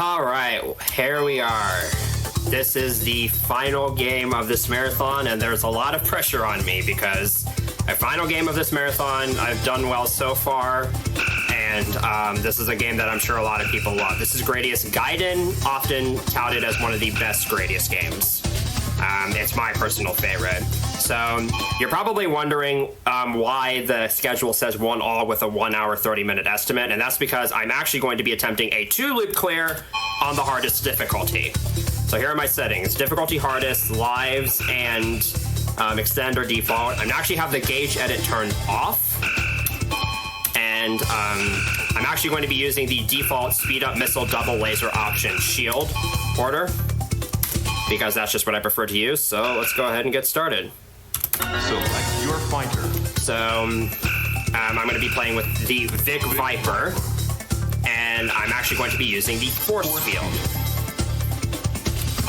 Alright, here we are. This is the final game of this marathon, and there's a lot of pressure on me because a final game of this marathon, I've done well so far, and this is a game that I'm sure a lot of people love. This is Gradius. Gaiden, often touted as one of the best Gradius games. It's my personal favorite. So you're probably wondering why the schedule says 1-all with a 1 hour 30-minute estimate, and that's because I'm actually going to be attempting a 2-loop clear on the hardest difficulty. So here are my settings: difficulty hardest, lives, and extend or default. I actually have the gauge edit turned off, and I'm actually going to be using the default speed up missile double laser option shield order, because that's just what I prefer to use. So let's go ahead and get started. Select your fighter. So I'm going to be playing with the Vic Viper, and I'm actually going to be using the force field.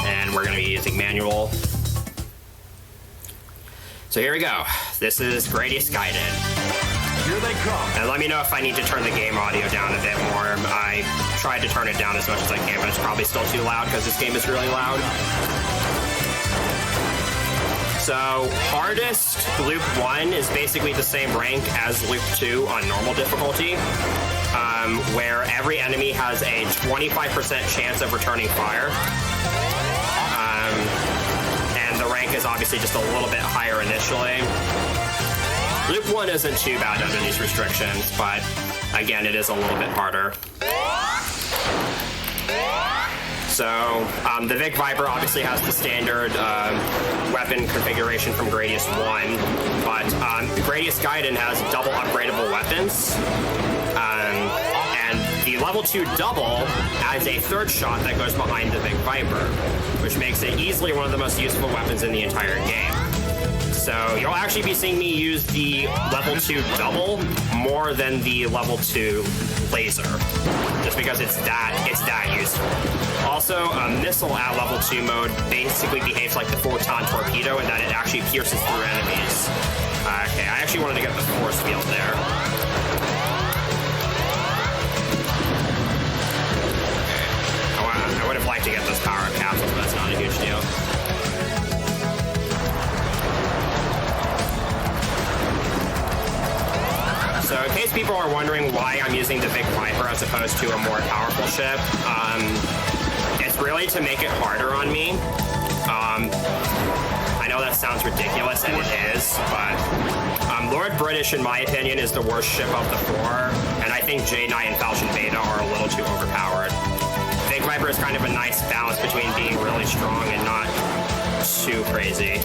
And we're going to be using manual. So here we go. This is Gradius Gaiden. Here they come. And let me know if I need to turn the game audio down a bit more. I tried to turn it down as much as I can, but it's probably still too loud because this game is really loud. So hardest loop 1 is basically the same rank as loop 2 on normal difficulty, where every enemy has a 25% chance of returning fire. And the rank is obviously just a little bit higher initially. Loop 1 isn't too bad under these restrictions, but again, it is a little bit harder. So the Vic Viper obviously has the standard weapon configuration from Gradius 1, but Gradius Gaiden has double upgradable weapons, and the level 2 double adds a third shot that goes behind the Vic Viper, which makes it easily one of the most useful weapons in the entire game. So you'll actually be seeing me use the level 2 double more than the level 2 laser, just because it's that useful. Also, missile at level 2 mode basically behaves like the photon torpedo in that it actually pierces through enemies. Okay, I actually wanted to get the force field there. I would have liked to get those power capsules, but that's not a huge deal. So in case people are wondering why I'm using the Vic Viper as opposed to a more powerful ship, it's really to make it harder on me. I know that sounds ridiculous, and it is, but Lord British, in my opinion, is the worst ship of the 4, and I think J Knight and Falchion Beta are a little too overpowered. Vic Viper is kind of a nice balance between being really strong and not too crazy.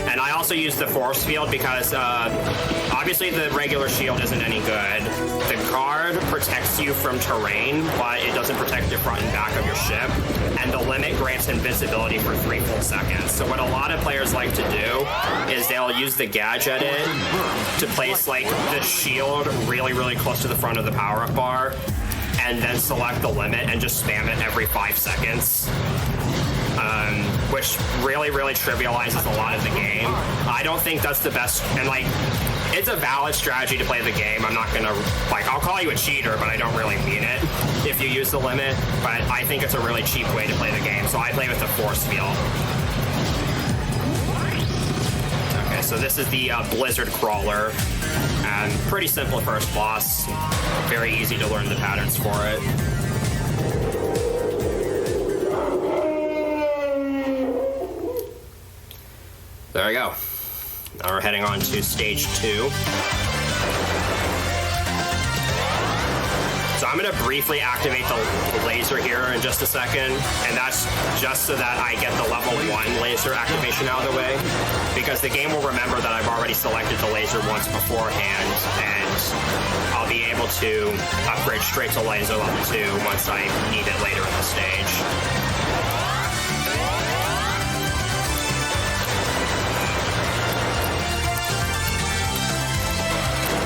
And I also use the force field because obviously the regular shield isn't any good. The guard protects you from terrain, but it doesn't protect the front and back of your ship. And the limit grants invisibility for 3 full seconds. So what a lot of players like to do is they'll use the gadget to place like the shield really, really close to the front of the power-up bar, and then select the limit and just spam it every 5 seconds. Which really, really trivializes a lot of the game. I don't think that's the best, and like, it's a valid strategy to play the game. I'm not gonna, like, I'll call you a cheater, but I don't really mean it if you use the limit, but I think it's a really cheap way to play the game, so I play with the force field. Okay, so this is the Blizzard Crawler, and pretty simple first boss. Very easy to learn the patterns for it. There we go. Now we're heading on to stage 2. So I'm going to briefly activate the laser here in just a second, and that's just so that I get the level 1 laser activation out of the way, because the game will remember that I've already selected the laser once beforehand, and I'll be able to upgrade straight to laser level 2 once I need it later in the stage.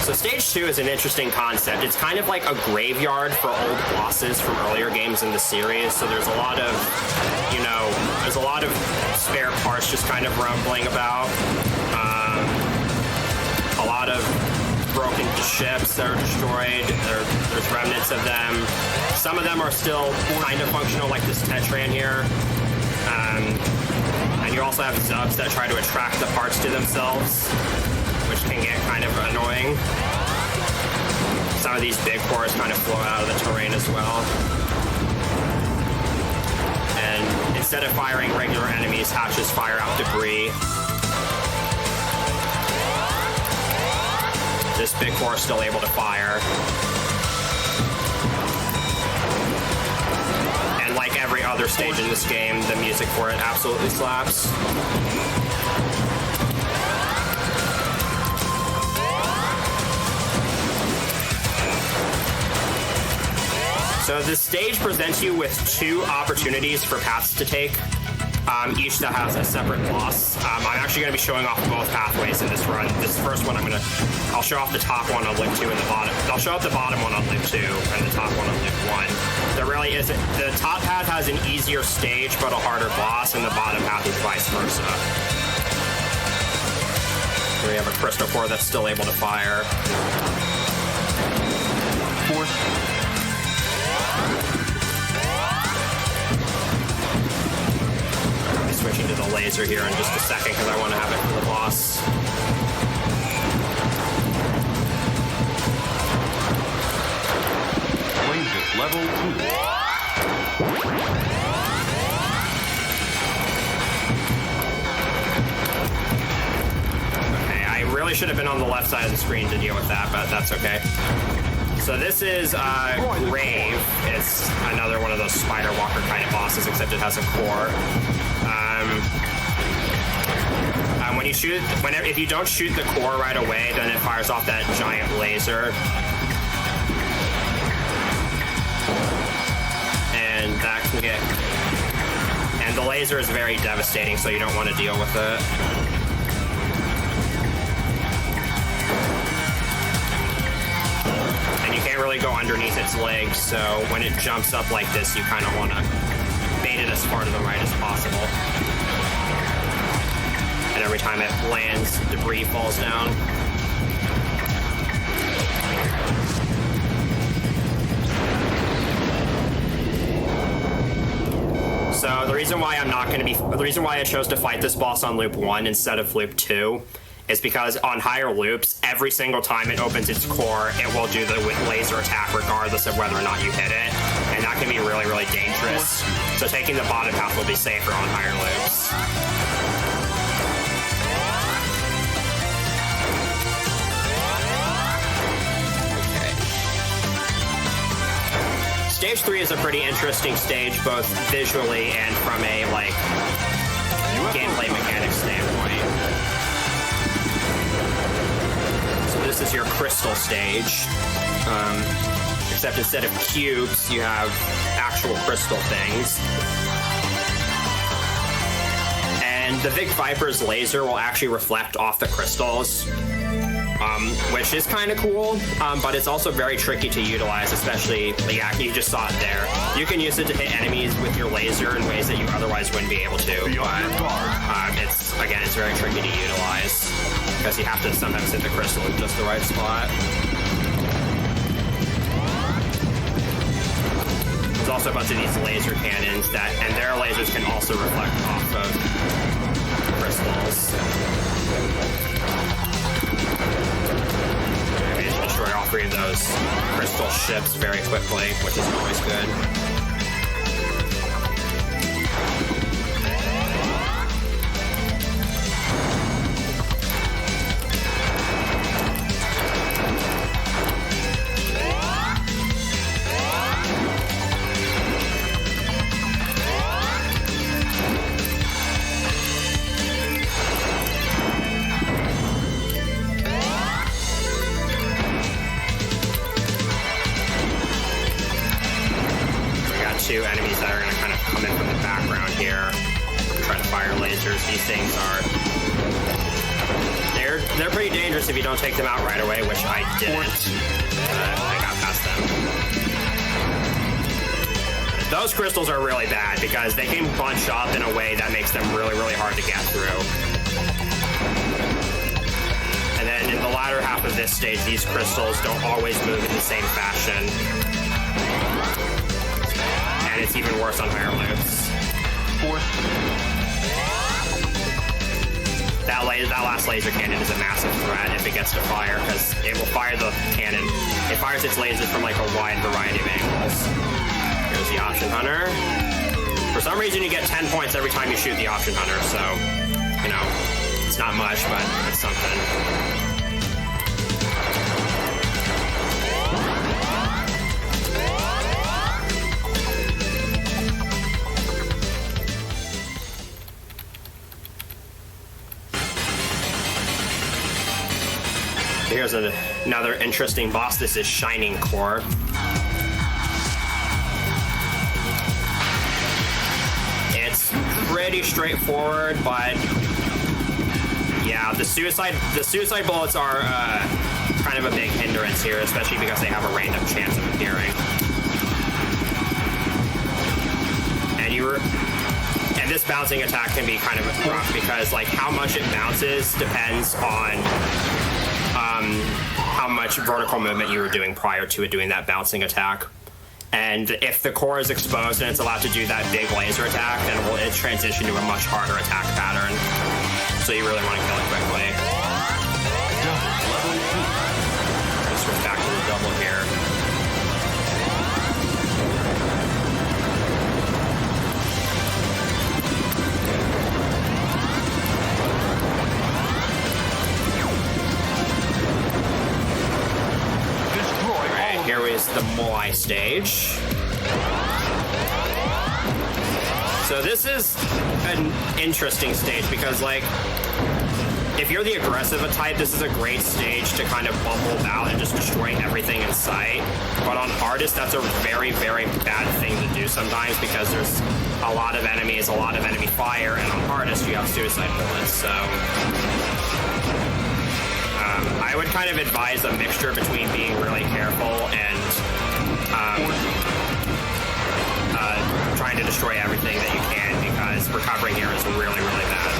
So stage 2 is an interesting concept. It's kind of like a graveyard for old bosses from earlier games in the series. So there's a lot of, there's a lot of spare parts just kind of rumbling about. A lot of broken ships that are destroyed. There's remnants of them. Some of them are still kind of functional, like this Tetran here. And you also have Zubs that try to attract the parts to themselves, which can get kind of annoying. Some of these big cores kind of flow out of the terrain as well. And instead of firing regular enemies, hatches fire out debris. This big core is still able to fire. And like every other stage in this game, the music for it absolutely slaps. So this stage presents you with 2 opportunities for paths to take, each that has a separate boss. I'm actually going to be showing off both pathways in this run. This first one, I'll show off the top one on loop 2 and the bottom. I'll show off the bottom one on loop 2 and the top one on loop 1. There really isn't. The top path has an easier stage but a harder boss, and the bottom path is vice versa. We have a crystal core that's still able to fire. I'll be switching to the laser here in just a second because I want to have it for the boss. Level 2. Okay, I really should have been on the left side of the screen to deal with that, but that's okay. So this is Grave. It's another one of those spider walker kind of bosses, except it has a core. When you shoot, if you don't shoot the core right away, then it fires off that giant laser. And that can get... And the laser is very devastating, so you don't want to deal with it. And you can't really go underneath its legs, so when it jumps up like this, you kind of want to bait it as far to the right as possible. And every time it lands, debris falls down. So the reason why I chose to fight this boss on loop 1 instead of loop 2 is because on higher loops, every single time it opens its core, it will do the laser attack regardless of whether or not you hit it. And that can be really, really dangerous. So taking the bottom path will be safer on higher loops. Stage 3 is a pretty interesting stage, both visually and from a, gameplay mechanics standpoint. So this is your crystal stage. Except instead of cubes, you have actual crystal things. And the Big Viper's laser will actually reflect off the crystals. Which is kind of cool, but it's also very tricky to utilize, especially, you just saw it there. You can use it to hit enemies with your laser in ways that you otherwise wouldn't be able to, but it's very tricky to utilize, because you have to sometimes hit the crystal in just the right spot. There's also a bunch of these laser cannons, and their lasers can also reflect off of crystals. Destroy all 3 of those crystal ships very quickly, which is always good. Two enemies that are going to kind of come in from the background here, try to fire lasers. These things are they're pretty dangerous if you don't take them out right away, which I didn't. I got past them. Those crystals are really bad because they can bunch up in a way that makes them really, really hard to get through. And then in the latter half of this stage, these crystals don't always move in the same fashion. And it's even worse on higher loops. That last laser cannon is a massive threat if it gets to fire, because it will fire the cannon. It fires its lasers from like a wide variety of angles. Here's the Option Hunter. For some reason, you get 10 points every time you shoot the Option Hunter, so, you know, it's not much, but it's something. Here's another interesting boss. This is Shining Core. It's pretty straightforward, but yeah, the suicide bullets are kind of a big hindrance here, especially because they have a random chance of appearing. And this bouncing attack can be kind of rough because like how much it bounces depends on how much vertical movement you were doing prior to it doing that bouncing attack. And if the core is exposed and it's allowed to do that big laser attack, then it transition to a much harder attack pattern. So you really want to kill it quickly. Let's switch back to the double here. Here is the Moai stage. So this is an interesting stage because, like, if you're the aggressive type, this is a great stage to kind of bumble about and just destroy everything in sight. But on hardest, that's a very, very bad thing to do sometimes because there's a lot of enemies, a lot of enemy fire, and on hardest, you have suicide bullets, so... I would kind of advise a mixture between being really careful and trying to destroy everything that you can, because recovering here is really, really bad.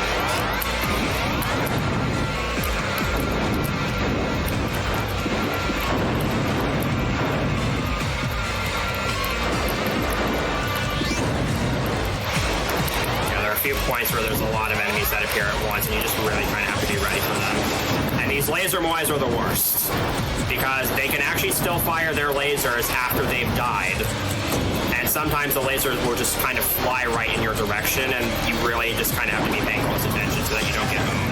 Yeah, there are a few points where there's a lot of enemies that appear at once, and you just really kind of have to be ready for them. And these laser moais are the worst, because they can actually still fire their lasers after they've died. And sometimes the lasers will just kind of fly right in your direction, and you really just kind of have to be paying close attention so that you don't get owned.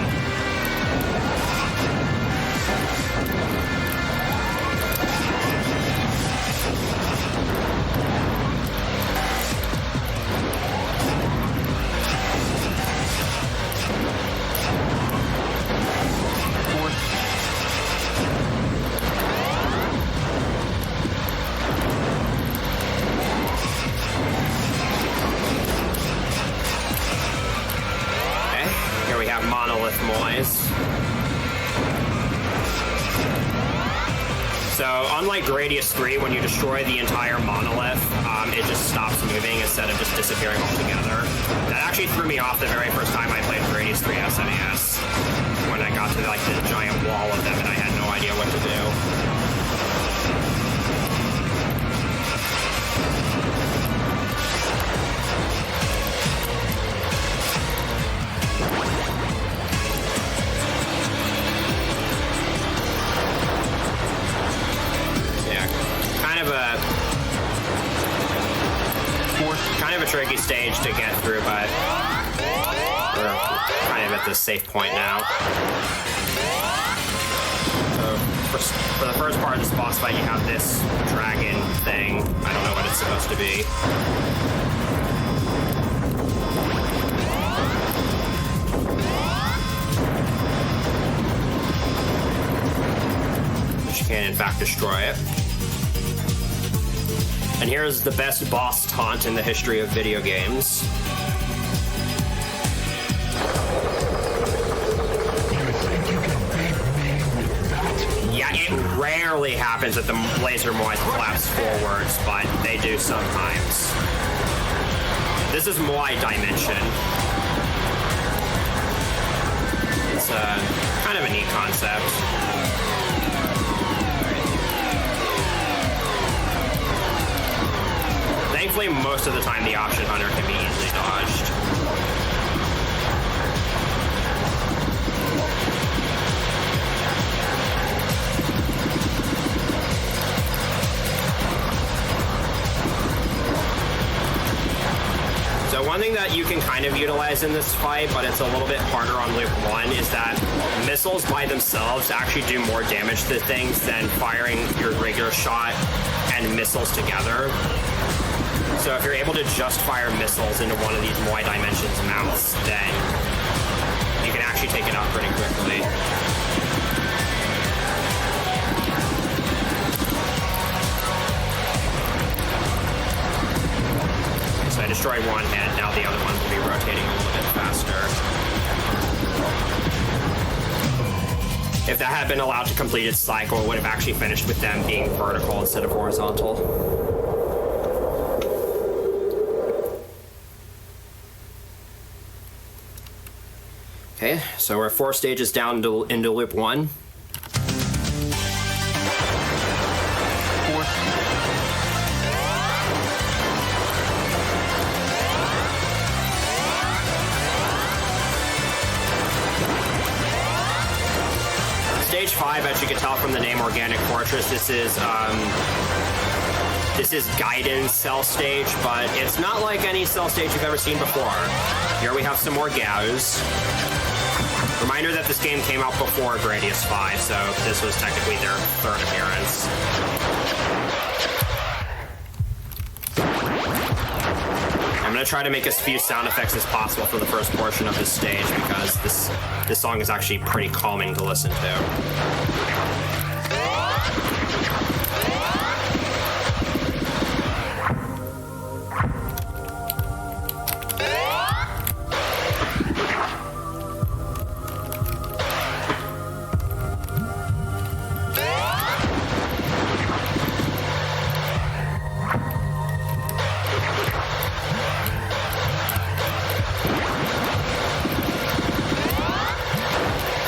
So, unlike Gradius 3, when you destroy the entire monolith, it just stops moving instead of just disappearing altogether. That actually threw me off the very first time I played Gradius 3 SNES, when I got to like the giant wall of them and I had no idea what to do. Kind of a tricky stage to get through, but we're kind of at the safe point now. So for the first part of this boss fight, you have this dragon thing. I don't know what it's supposed to be. Which can, in fact, destroy it. And here's the best boss taunt in the history of video games. Yeah, it rarely happens that the laser moais collapse forwards, but they do sometimes. This is Moai Dimension. It's kind of a neat concept. most of the time the option hunter can be easily dodged. So one thing that you can kind of utilize in this fight, but it's a little bit harder on loop 1, is that missiles by themselves actually do more damage to things than firing your regular shot and missiles together. So if you're able to just fire missiles into one of these multi-dimensions mounts, then you can actually take it out pretty quickly. So I destroyed one head, now the other one will be rotating a little bit faster. If that had been allowed to complete its cycle, it would have actually finished with them being vertical instead of horizontal. Okay, so we're 4 stages down into loop 1. Stage 5, as you can tell from the name Organic Fortress, this is Gaiden's cell stage, but it's not like any cell stage you've ever seen before. Here we have some more Gaus. Reminder that this game came out before Gradius 5, so this was technically their 3rd appearance. I'm going to try to make as few sound effects as possible for the first portion of this stage because this song is actually pretty calming to listen to.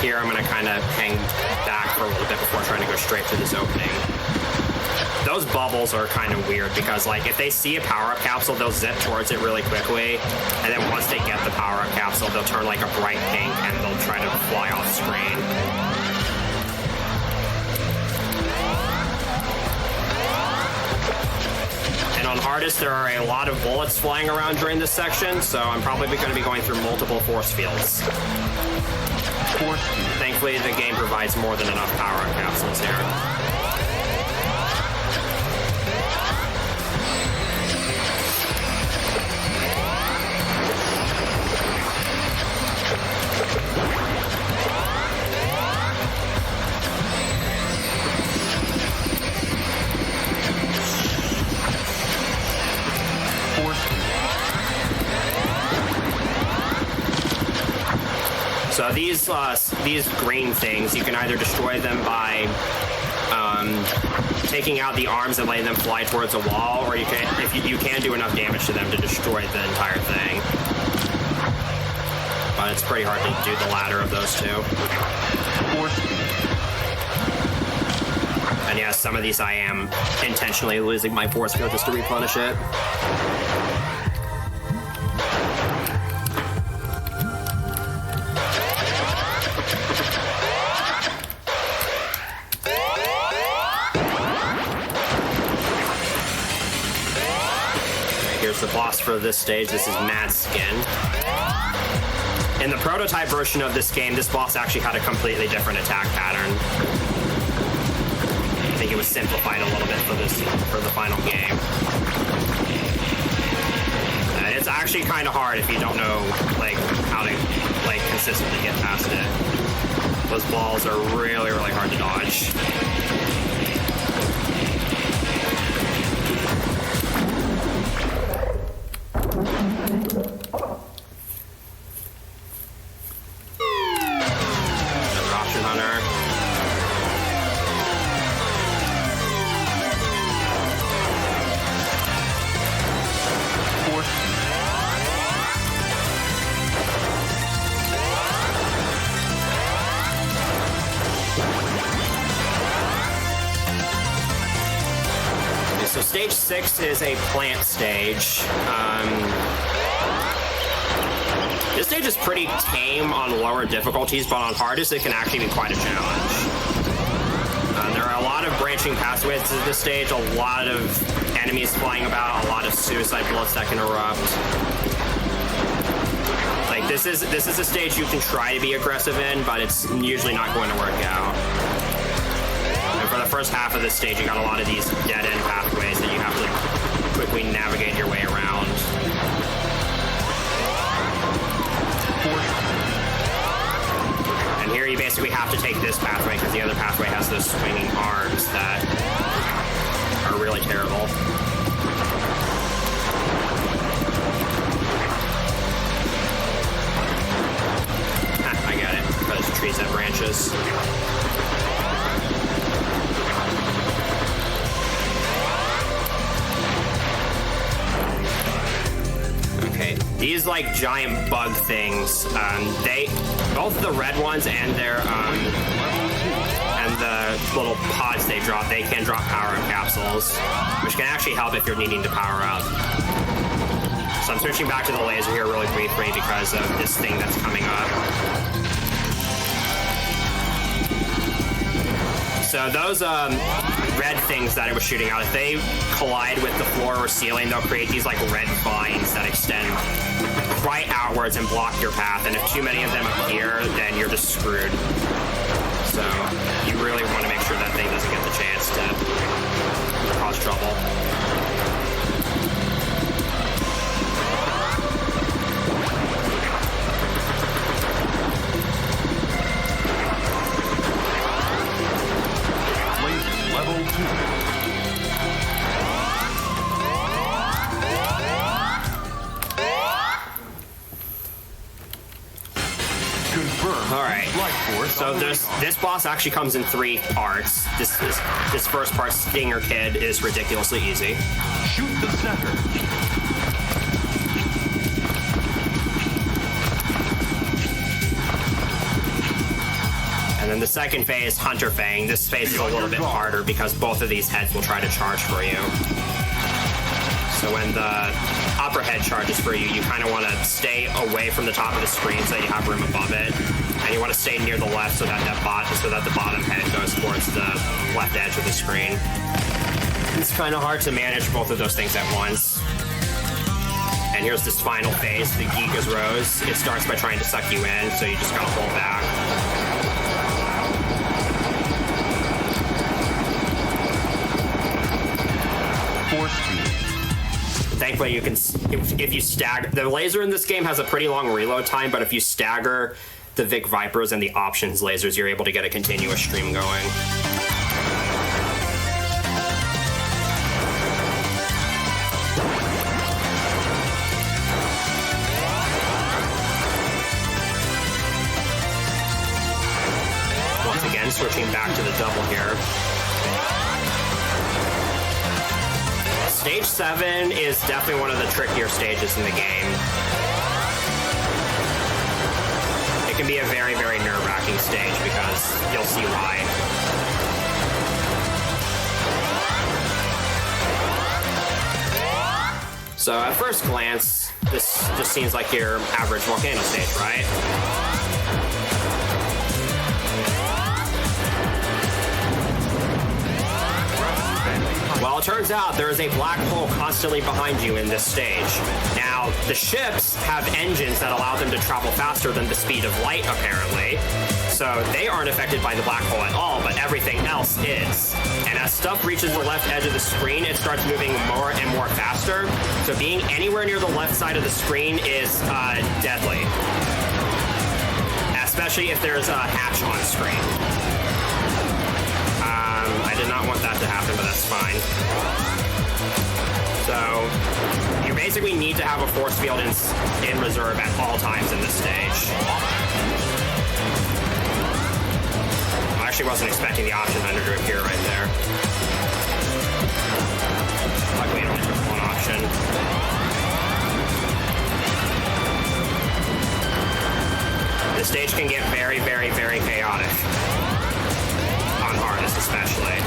Here I'm going to kind of hang back for a little bit before trying to go straight through this opening. Those bubbles are kind of weird because, like, if they see a power-up capsule, they'll zip towards it really quickly, and then once they get the power-up capsule, they'll turn like a bright pink and they'll try to fly off screen. And on hardest, there are a lot of bullets flying around during this section, so I'm probably going to be going through multiple force fields. Thankfully, the game provides more than enough power-up capsules here. So these green things, you can either destroy them by taking out the arms and letting them fly towards a wall, or you can do enough damage to them to destroy the entire thing. But it's pretty hard to do the latter of those two. And yes, some of these I am intentionally losing my force field just to replenish it. The boss for this stage, this is Mad Skin. In the prototype version of this game, this boss actually had a completely different attack pattern. I think it was simplified a little bit for the final game. It's actually kind of hard if you don't know how to consistently get past it. Those balls are really, really hard to dodge. so stage 6 is a plant stage. This stage is pretty tame on lower difficulties, but on hardest it can actually be quite a challenge. There are a lot of branching pathways to this stage, a lot of enemies flying about, a lot of suicide bullets that can erupt. Like this is a stage you can try to be aggressive in, but it's usually not going to work out. And for the first half of this stage, you got a lot of these dead-end pathways that you have to quickly navigate your way around. And here you basically have to take this pathway because the other pathway has those swinging arms that are really terrible. I get it. Those trees have branches. Okay, these like giant bug things, both the red ones and the little pods they drop, they can drop power-up capsules, which can actually help if you're needing to power up. So I'm switching back to the laser here really briefly because of this thing that's coming up. So those red things that I was shooting out, if they collide with the floor or ceiling, they'll create these like red vines that extend right outwards and block your path. And if too many of them appear, then you're just screwed. So you really want to make sure that thing doesn't get the chance to cause trouble. Level 2. All right. So this boss actually comes in 3 parts. This first part, Stinger Kid, is ridiculously easy. Shoot the center. And then the second phase, Hunter Fang. This phase is a little bit harder because both of these heads will try to charge for you. So when the upper head charges for you, you kind of want to stay away from the top of the screen so that you have room above it. And you want to stay near the left so that the bottom head goes towards the left edge of the screen. It's kind of hard to manage both of those things at once. And here's this final phase, the Giga's Rose. It starts by trying to suck you in, so you just gotta pull back. Thankfully, you can, if you stagger, the laser in this game has a pretty long reload time, but if you stagger the Vic Vipers and the options lasers, you're able to get a continuous stream going. Once again, switching back to the double here. Stage 7 is definitely one of the trickier stages in the game. It can be a very, very nerve-wracking stage because you'll see why. So at first glance, this just seems like your average volcano stage, right? Well, it turns out there is a black hole constantly behind you in this stage. Now, the ships have engines that allow them to travel faster than the speed of light, apparently. So they aren't affected by the black hole at all, but everything else is. And as stuff reaches the left edge of the screen, it starts moving more and more faster. So being anywhere near the left side of the screen is deadly. Especially if there's a hatch on screen. I did not want that to happen, but that's fine. So, you basically need to have a force field in reserve at all times in this stage. I actually wasn't expecting the option under to appear right there. Luckily, it only took one option. This stage can get very, very, very chaotic. On hardest, especially.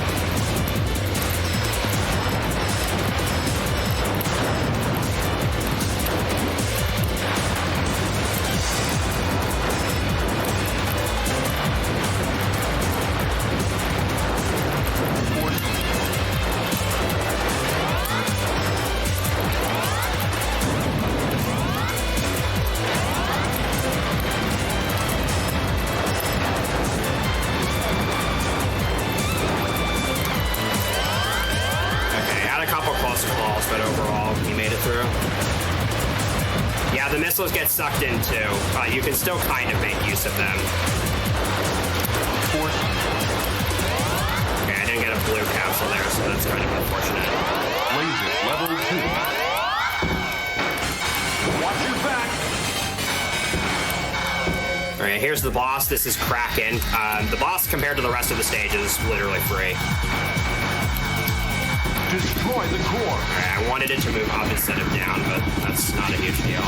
close calls, but overall, he made it through. Yeah, the missiles get sucked in too, but you can still kind of make use of them. Okay, I didn't get a blue capsule there, so that's kind of unfortunate. Laser level 2. Watch your back. All right, here's the boss. This is Kraken. The boss, compared to the rest of the stage, is literally free. Destroy the core. All right, I wanted it to move up instead of down, but that's not a huge deal.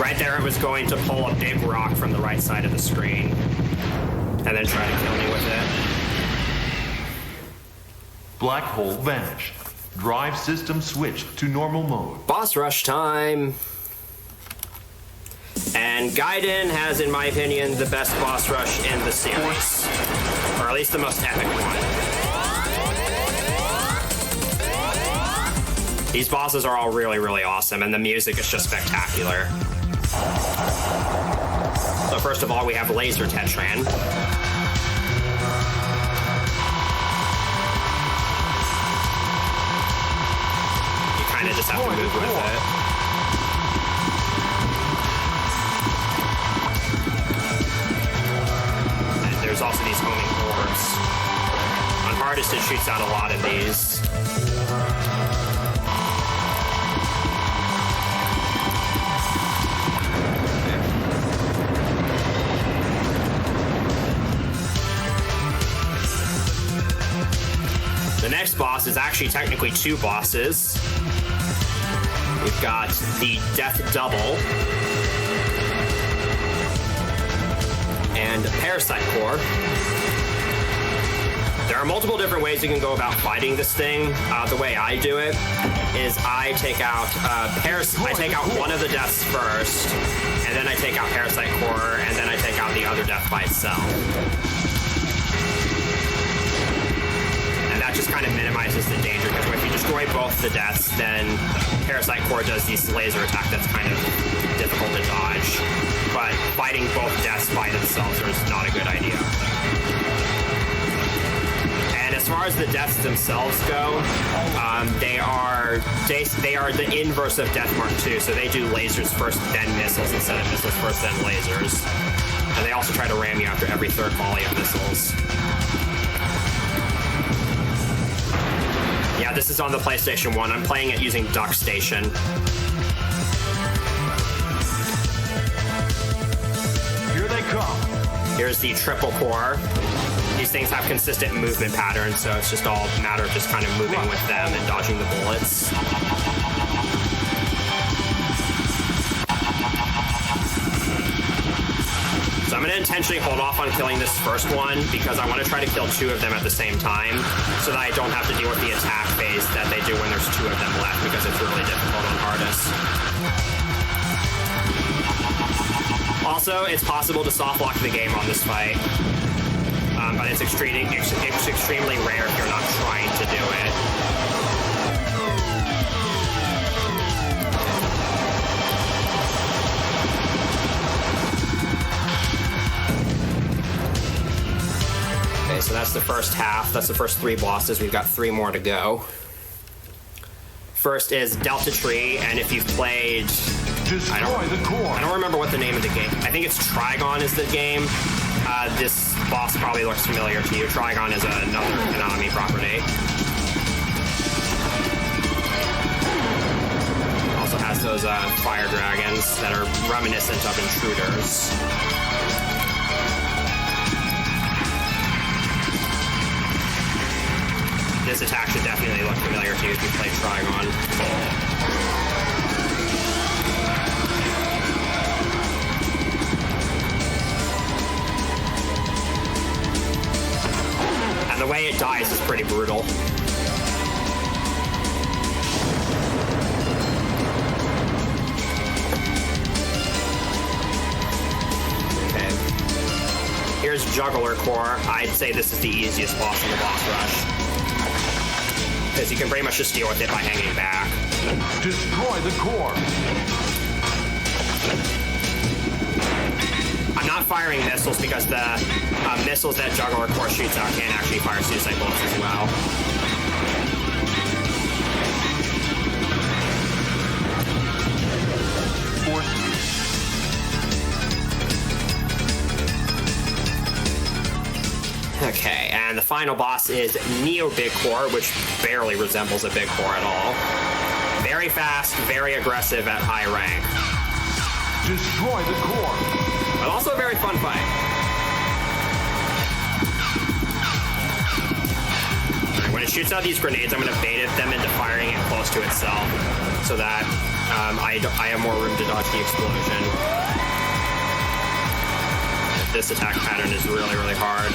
Right there, it was going to pull a big rock from the right side of the screen and then try to kill me with it. Black hole vanished. Drive system switched to normal mode. Boss rush time. And Gaiden has, in my opinion, the best boss rush in the series. Or at least the most epic one. These bosses are all really, really awesome, and the music is just spectacular. So first of all, we have Laser Tetran. You kind of just have to move with it. And there's also these homing orbs. On hardest, it shoots out a lot of these. The next boss is actually technically two bosses. We've got the Death Double and Parasite Core. There are multiple different ways you can go about fighting this thing. The way I do it is I take out one of the deaths first, and then I take out Parasite Core, and then I take out the other death by itself. That just kind of minimizes the danger, because if you destroy both the deaths, then Parasite Core does this laser attack that's kind of difficult to dodge. But fighting both deaths by themselves is not a good idea. And as far as the deaths themselves go, they are the inverse of Death Mark II, so they do lasers first, then missiles, instead of missiles first, then lasers. And they also try to ram you after every third volley of missiles. Yeah, this is on the PlayStation 1. I'm playing it using Duck Station. Here they come. Here's the triple core. These things have consistent movement patterns, so it's just all a matter of just kind of moving with them and dodging the bullets. So I'm going to intentionally hold off on killing this first one, because I want to try to kill two of them at the same time, so that I don't have to deal with the attack phase that they do when there's two of them left, because it's really difficult on hardest. Also, it's possible to soft lock the game on this fight, but it's extremely rare if you're not trying to do it. So that's the first half. That's the first three bosses. We've got three more to go. First is Delta Tree, and if you've played... I don't remember what the name of the game... I think it's Trigon is the game. This boss probably looks familiar to you. Trigon is another Konami property. Also has those fire dragons that are reminiscent of Intruders. This attack should definitely look familiar to you if you play Trigon. And the way it dies is pretty brutal. Okay. Here's Juggler Core. I'd say this is the easiest boss in the boss rush. because you can pretty much just deal with it by hanging back. Destroy the core. I'm not firing missiles because the missiles that Juggler Core shoots out can actually fire suicide bullets as well. Okay, and the final boss is Neo Big Core, which barely resembles a Big Core at all. Very fast, very aggressive at high rank. Destroy the core. But also a very fun fight. When it shoots out these grenades, I'm going to bait them into firing it close to itself so that I have more room to dodge the explosion. This attack pattern is really, really hard.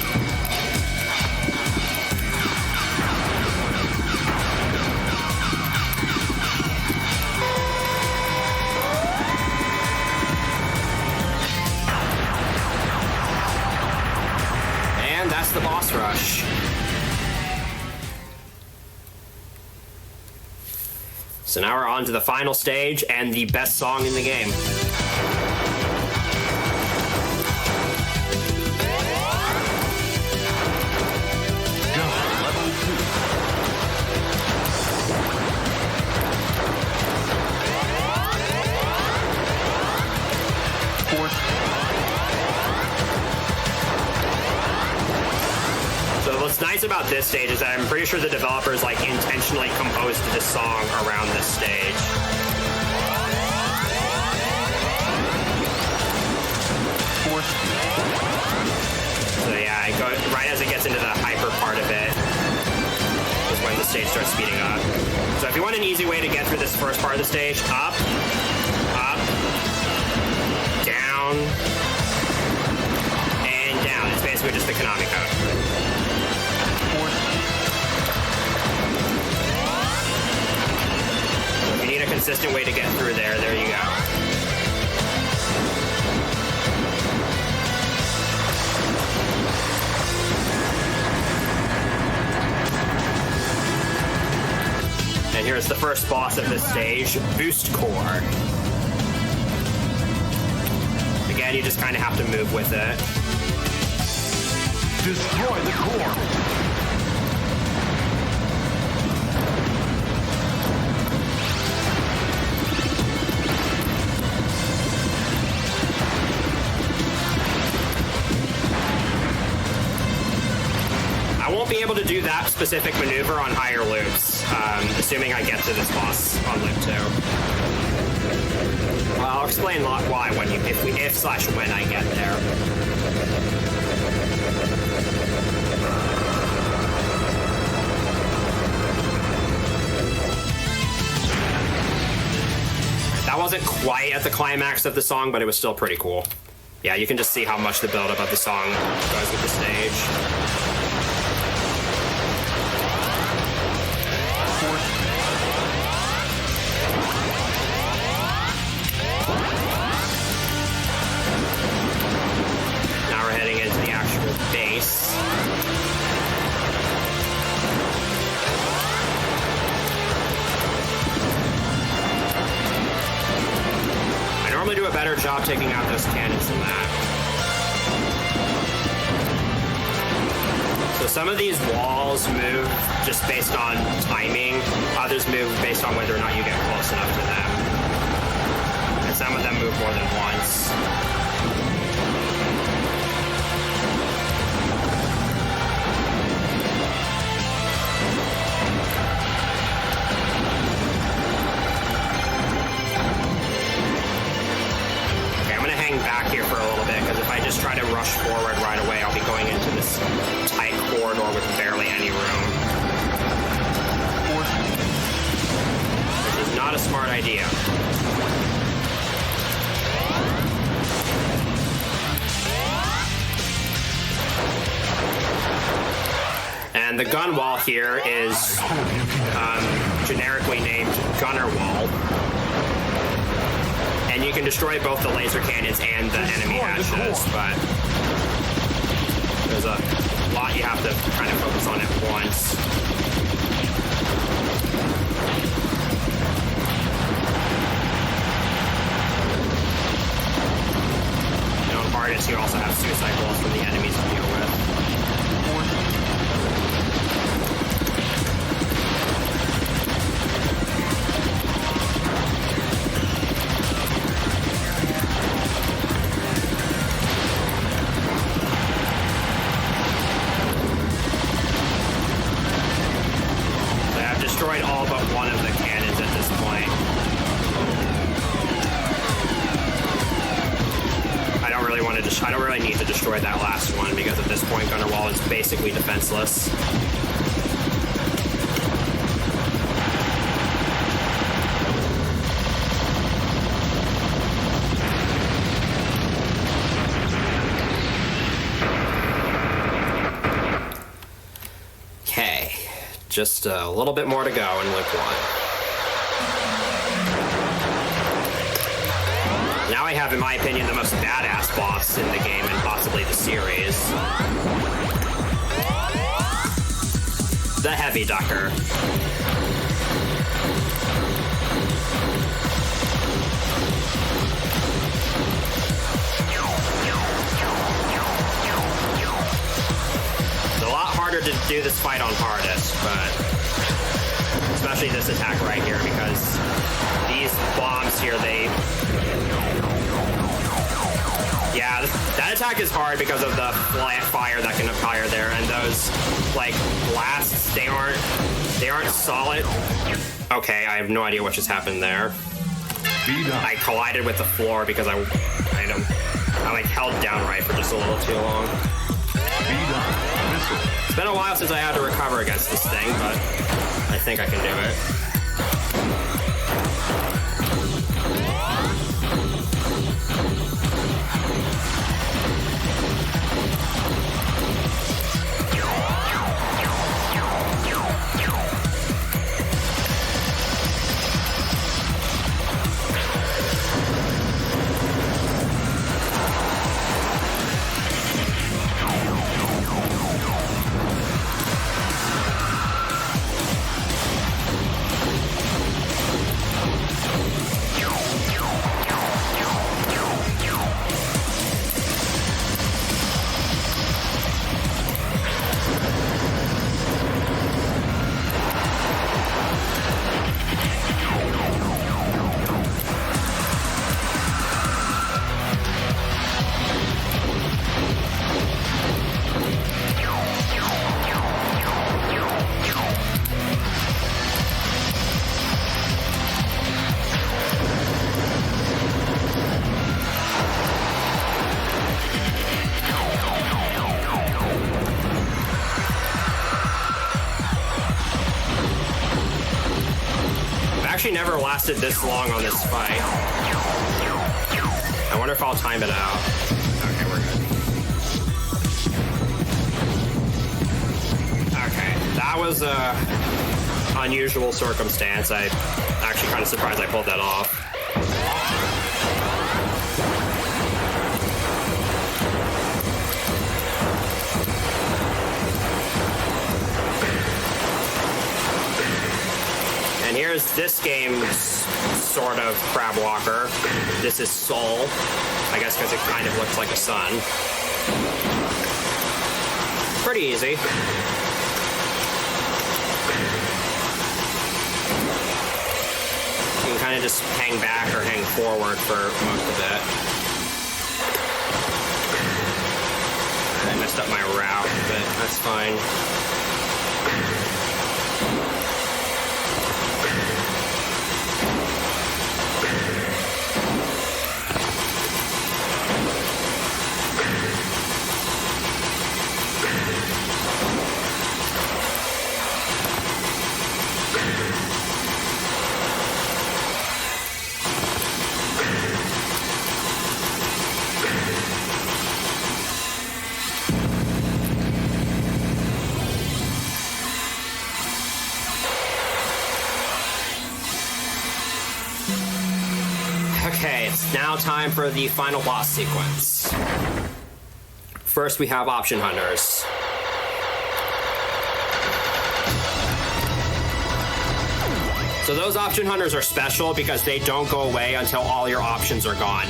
And that's the boss rush. So now we're on to the final stage and the best song in the game. So what's nice about this stage is that I'm pretty sure the developers intentionally composed this song around this stage. So yeah, right as it gets into the hyper part of it is when the stage starts speeding up. So if you want an easy way to get through this first part of the stage, up, down, and down. It's basically just the Konami code. If you need a consistent way to get through there you go. And here's the first boss of this stage, Boost Core. Again, you just kind of have to move with it. Destroy the core. I won't be able to do that specific maneuver on higher loops, assuming I get to this boss on loop 2. I'll explain why if/when I get there. That wasn't quite at the climax of the song, but it was still pretty cool. Yeah, you can just see how much the build-up of the song goes with the stage. Base. I normally do a better job taking out those cannons than that. So some of these walls move just based on timing, others move based on whether or not you get close enough to them. And some of them move more than once. Back here for a little bit, because if I just try to rush forward right away, I'll be going into this tight corridor with barely any room. Which is not a smart idea. And the gun wall here is generically named Gunner Wall. And you can destroy both the laser cannons and the enemy hatches, but there's a lot you have to kind of focus on at once. suicide balls from the enemies to deal with. I've destroyed all but one of the cannons at this point. I don't really need to destroy that last one because at this point Gunnerwall is basically defenseless. Okay, just a little bit more to go in Loop 1. Now I have, in my opinion, the most badass boss in the game and possibly the series. The Heavy Ducker. It's a lot harder to do this fight on hardest, but especially this attack right here, because these bombs here, yeah, that attack is hard because of the fire that can fire there, and those, like, blasts, they aren't solid. Okay, I have no idea what just happened there. I collided with the floor because I like held down right for just a little too long. It's been a while since I had to recover against this thing, but I think I can do it. Never lasted this long on this fight. I wonder if I'll time it out. Okay, we're good. Okay, that was a unusual circumstance. I'm actually kind of surprised I pulled that off. And here's this game's sort of crab walker. This is Soul, I guess because it kind of looks like a sun. Pretty easy. You can kind of just hang back or hang forward for most of it. I messed up my route, but that's fine. Okay, it's now time for the final boss sequence. First, we have Option Hunters. So those Option Hunters are special because they don't go away until all your options are gone.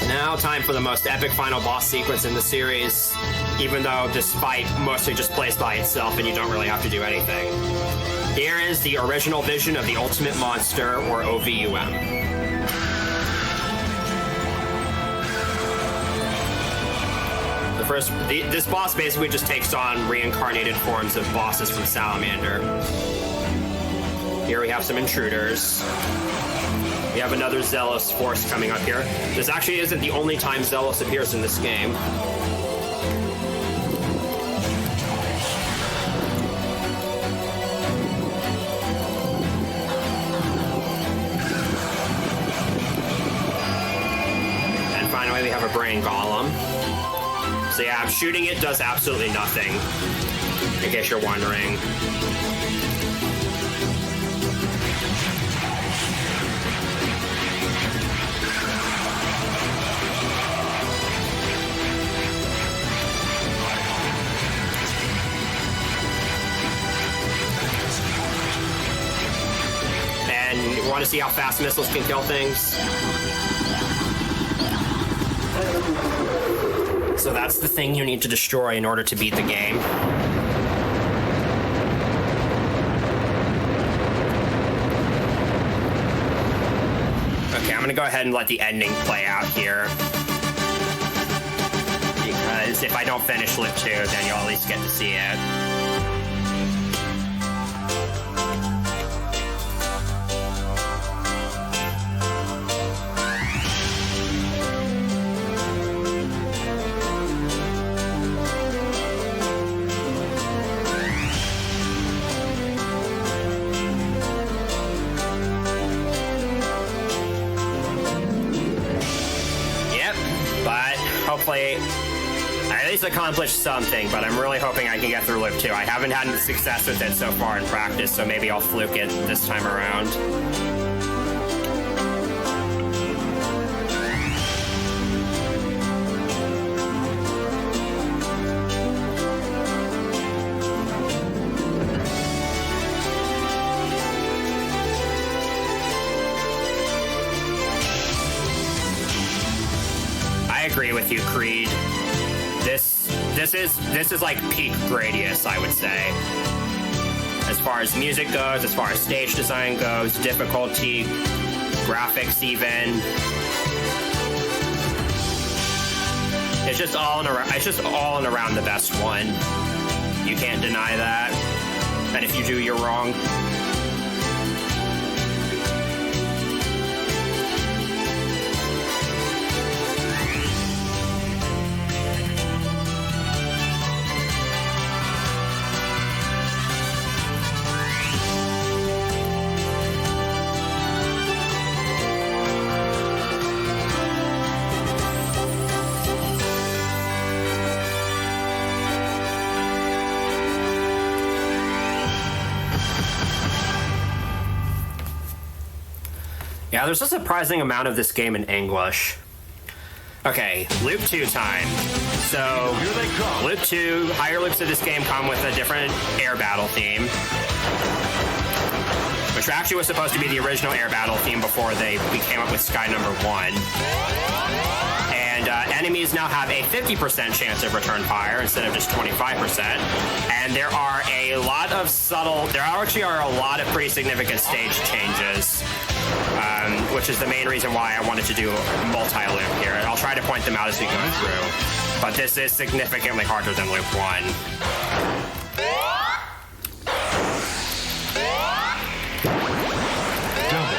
Now time for the most epic final boss sequence in the series, even though this fight mostly just plays by itself and you don't really have to do anything. Here is the original vision of the Ultimate Monster, or OVUM. This boss basically just takes on reincarnated forms of bosses from Salamander. Here we have some intruders. We have another Zealous force coming up here. This actually isn't the only time Zealous appears in this game. And finally we have a Brain Golem. So yeah, shooting it does absolutely nothing, in case you're wondering. And you want to see how fast missiles can kill things? So that's the thing you need to destroy in order to beat the game. Okay, I'm gonna go ahead and let the ending play out here. Because if I don't finish Loop 2, then you'll at least get to see it. Hopefully, I at least accomplished something, but I'm really hoping I can get through Loop 2. I haven't had any success with it so far in practice, so maybe I'll fluke it this time around. I agree with you, Creed. This is like peak Gradius, I would say. As far as music goes, as far as stage design goes, difficulty, graphics even. It's just all and around the best one. You can't deny that. And if you do, you're wrong. Yeah, there's a surprising amount of this game in English. Okay, Loop 2 time. So, Loop 2, higher loops of this game come with a different air battle theme, which actually was supposed to be the original air battle theme before we came up with Sky Number 1. And enemies now have a 50% chance of return fire instead of just 25%. And there are a lot of there actually are a lot of pretty significant stage changes. Which is the main reason why I wanted to do multi-loop here. I'll try to point them out as we go through. But this is significantly harder than Loop 1.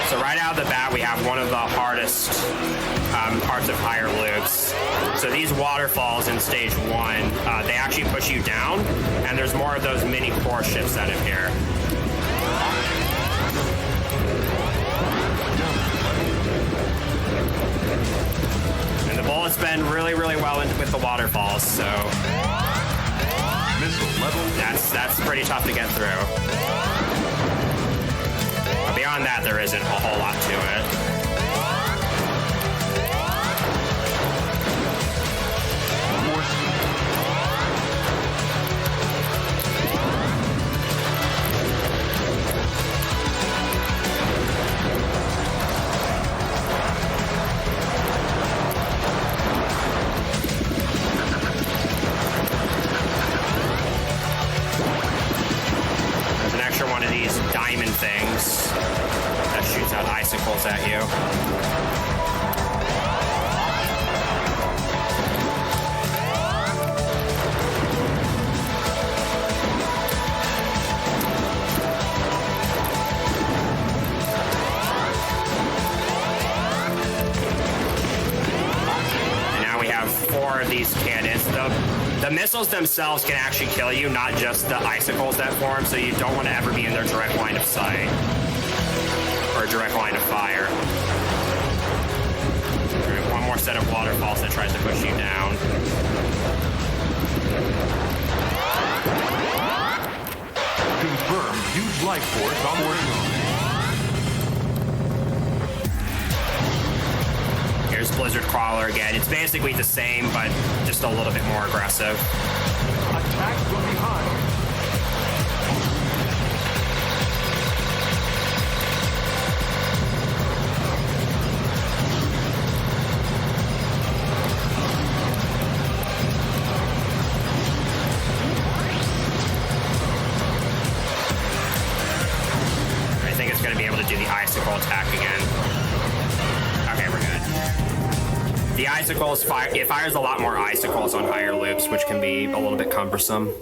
So right out of the bat, we have one of the hardest parts of higher loops. So these waterfalls in stage 1, they actually push you down, and there's more of those mini core ships that appear. The bullets bend really, really well with the waterfalls, so Missile level. That's pretty tough to get through. But beyond that, there isn't a whole lot to it. one of these diamond things that shoots out icicles at you. And now we have 4 of these cannons. The missiles themselves can actually kill you, not just the icicles that form, so you don't want to ever be in their direct line of sight. Or direct line of fire. Right, one more set of waterfalls that tries to push you down. Confirmed huge life force on board. Here's Blizzard Crawler again. It's basically the same, but just a little bit more aggressive. Attack from behind. I think it's going to be able to do the icicle attack again. Okay, we're good. The icicles fire. It fires a lot more icicles on higher loops, which can be a little bit cumbersome.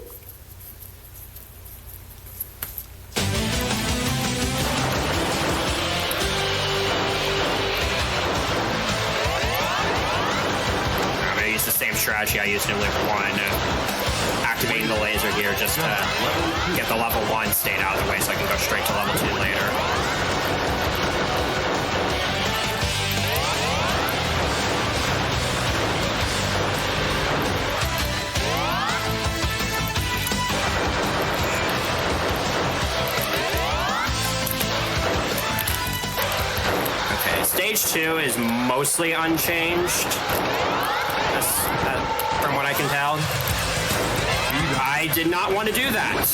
I'm going to use the same strategy I used in loop 1, activating the laser here just to get the level 1 state out of the way so I can go straight to level 2 later. Stage 2 is mostly unchanged, from what I can tell. I did not want to do that.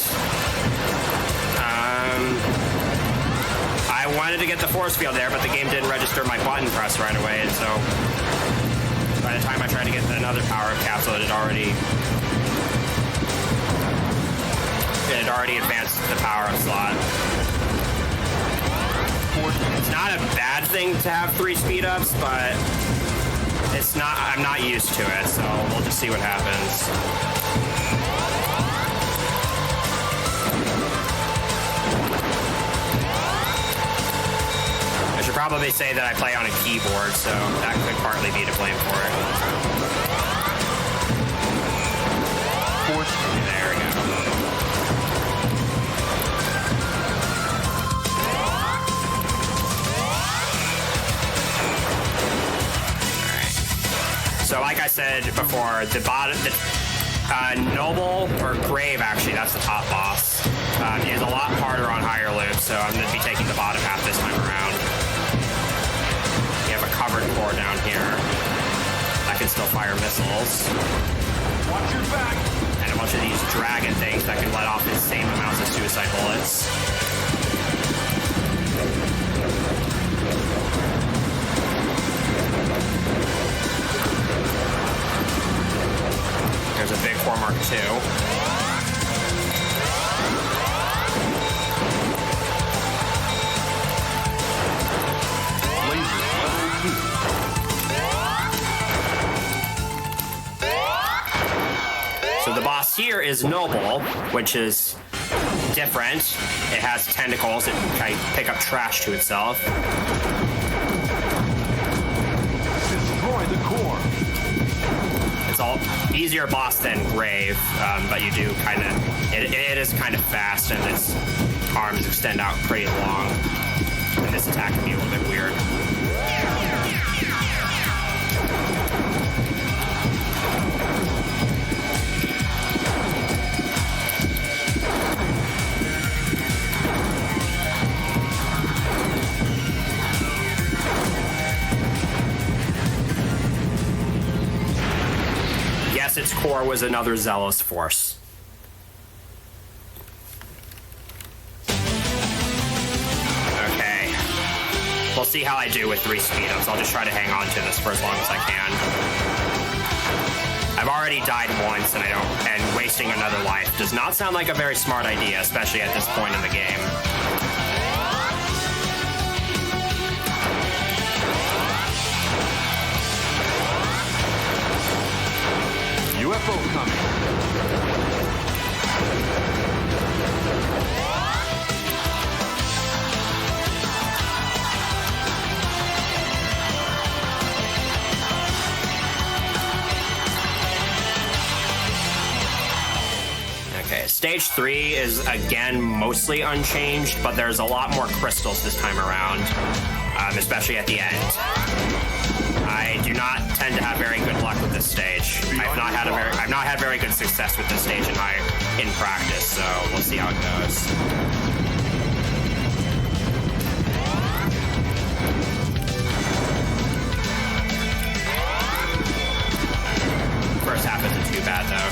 I wanted to get the force field there, but the game didn't register my button press right away, and so by the time I tried to get another power-up capsule, it had already advanced the power-up slot. It's not a bad thing to have 3 speed-ups, but it's not. I'm not used to it, so we'll just see what happens. I should probably say that I play on a keyboard, so that could partly be to blame for it. There we go. So like I said before, the bottom, Noble, or Grave actually, that's the top boss, is a lot harder on higher loops, so I'm going to be taking the bottom half this time around. You have a covered core down here that can still fire missiles. Watch your back. And a bunch of these dragon things that can let off insane amounts of suicide bullets. There's a big core Mark II. So the boss here is Noble, which is different. It has tentacles that can pick up trash to itself. Destroy the core. It's all easier boss than Grave, but you do kind of, it is kind of fast, and its arms extend out pretty long. And this attack can be a little bit weird. Yes, its core was another zealous force. Okay. We'll see how I do with 3 speed-ups. I'll just try to hang on to this for as long as I can. I I've already died once, and wasting another life does not sound like a very smart idea, especially at this point in the game. UFO coming. Okay, stage 3 is again mostly unchanged, but there's a lot more crystals this time around, especially at the end. I do not tend to have very good luck with this stage. I've not had very good success with this stage in practice, so we'll see how it goes. First half isn't too bad though.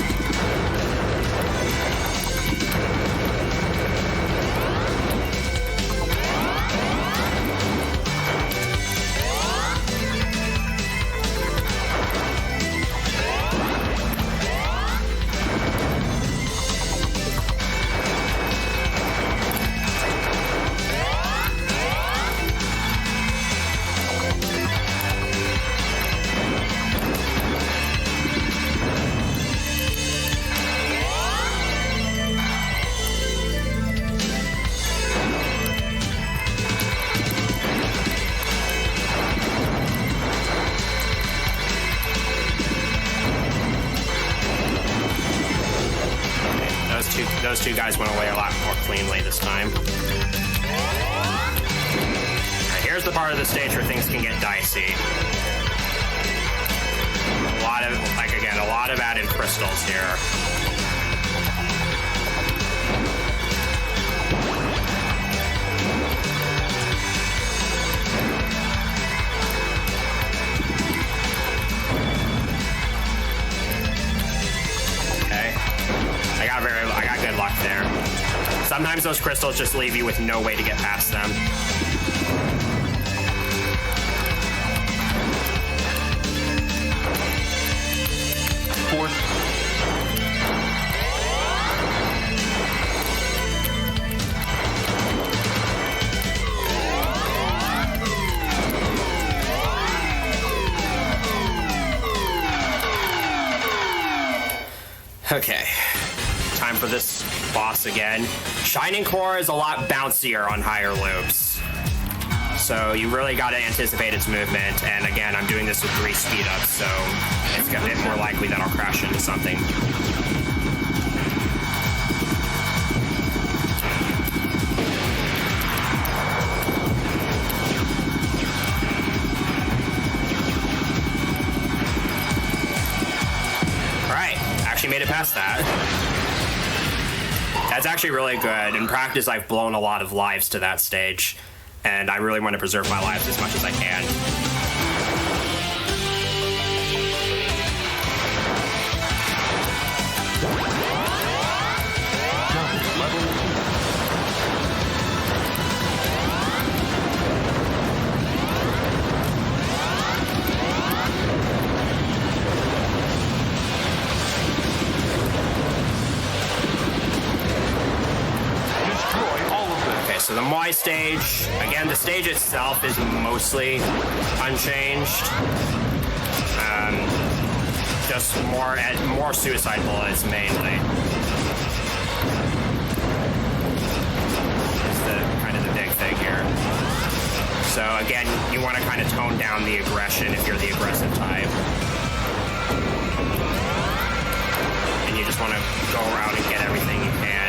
Those two guys went away a lot more cleanly this time. Right, here's the part of the stage where things can get dicey. A lot of added crystals here. I got good luck there. Sometimes those crystals just leave you with no way to get past them. Okay. Time for this boss again. Shining Core is a lot bouncier on higher loops, so you really got to anticipate its movement. And again, I'm doing this with 3 speed ups, so it's a bit more likely that I'll crash into something. All right, actually made it past that. That's actually really good. In practice, I've blown a lot of lives to that stage, and I really want to preserve my lives as much as I can. So the Moi stage, again, the stage itself is mostly unchanged. Just more suicide bullets mainly. Is the big thing here. So again, you want to kind of tone down the aggression if you're the aggressive type. And you just want to go around and get everything you can.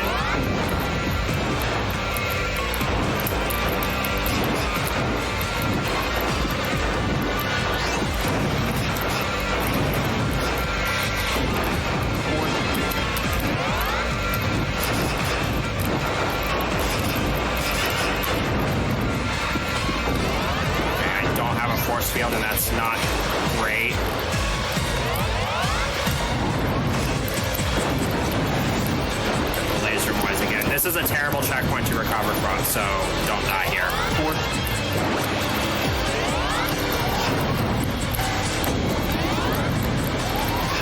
Force field, and that's not great. The laser Mois again. This is a terrible checkpoint to recover from, so don't die here.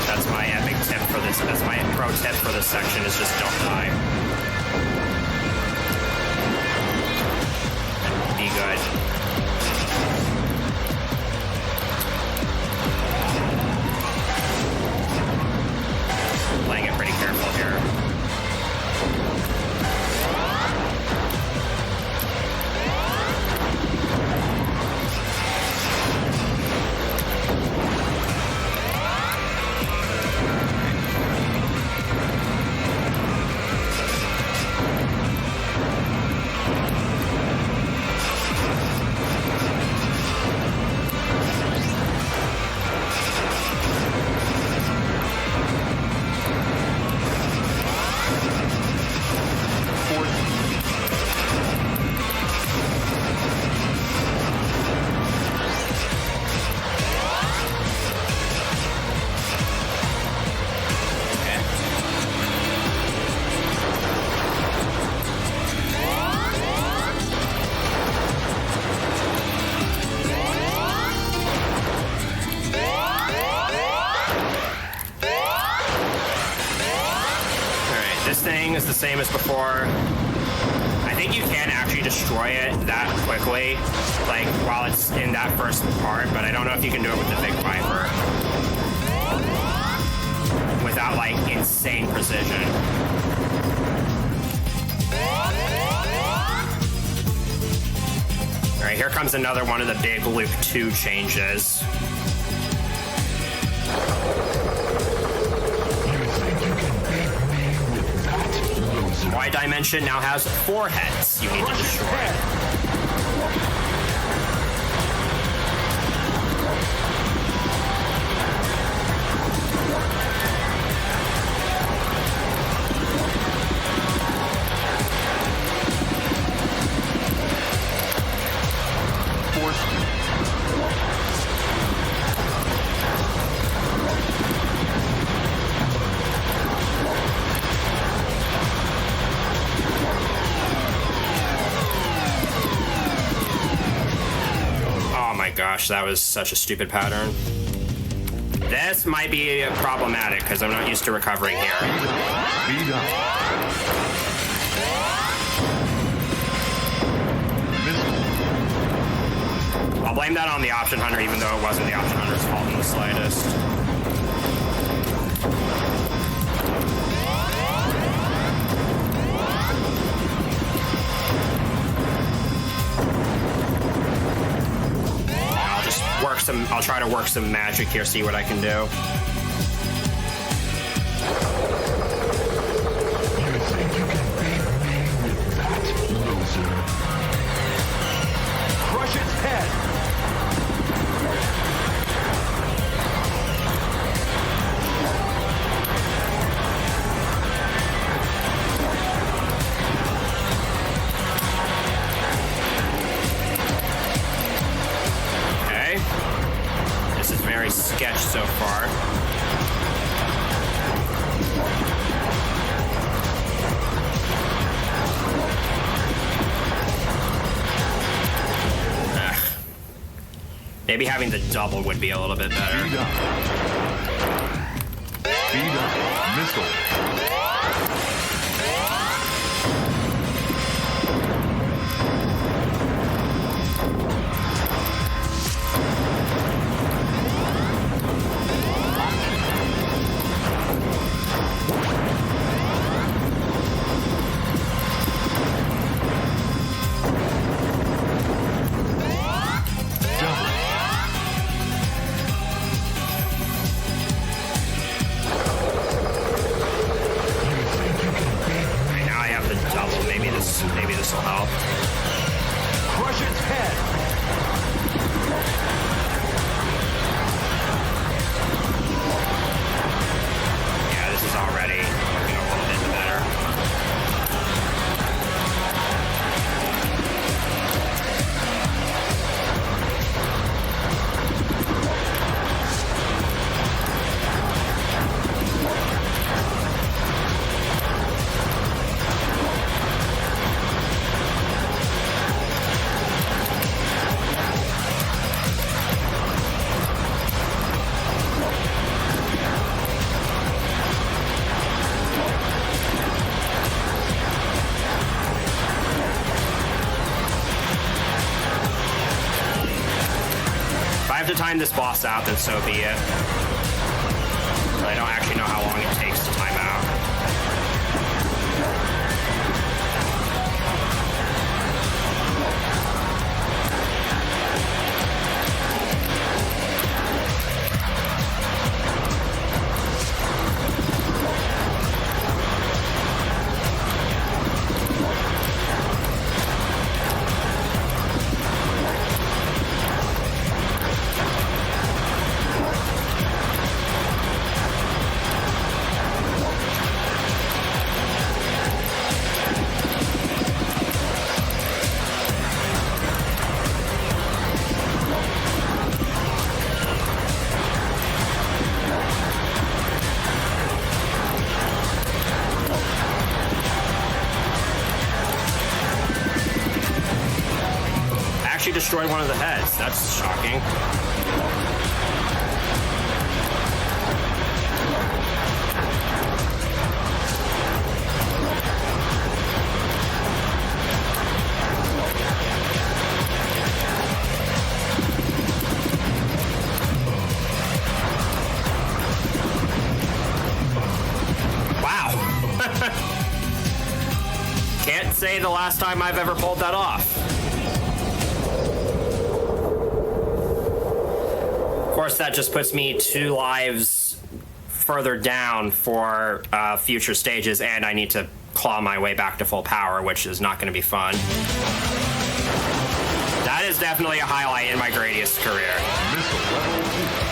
That's my epic tip for this, as my pro tip for this section is just don't die. Be good. Playing it pretty careful here. Thing is the same as before. I think you can actually destroy it that quickly, like while it's in that first part, but I don't know if you can do it with the big Viper without like insane precision. All right, here comes another one of the big Luke 2 changes. Y Dimension now has 4 heads you need to destroy. Gosh, that was such a stupid pattern. This might be problematic because I'm not used to recovering here. I'll blame that on the Option Hunter, even though it wasn't the Option Hunter's fault in the slightest. I'll try to work some magic here, see what I can do. You think you can beat me with that, loser? Crush its head! Very sketch so far. Maybe having the double would be a little bit better. Speed up. Speed up. Missile. Maybe this will help. Crush its head. Yeah, this is already looking a little bit better. to time this boss out, then so be it. But I don't actually know how long it takes to time out. Destroyed one of the heads. That's shocking. Wow. Can't say the last time I've ever pulled that off. Of course, that just puts me 2 lives further down for future stages, and I need to claw my way back to full power, which is not going to be fun. That is definitely a highlight in my Gradius career. Missile level 2.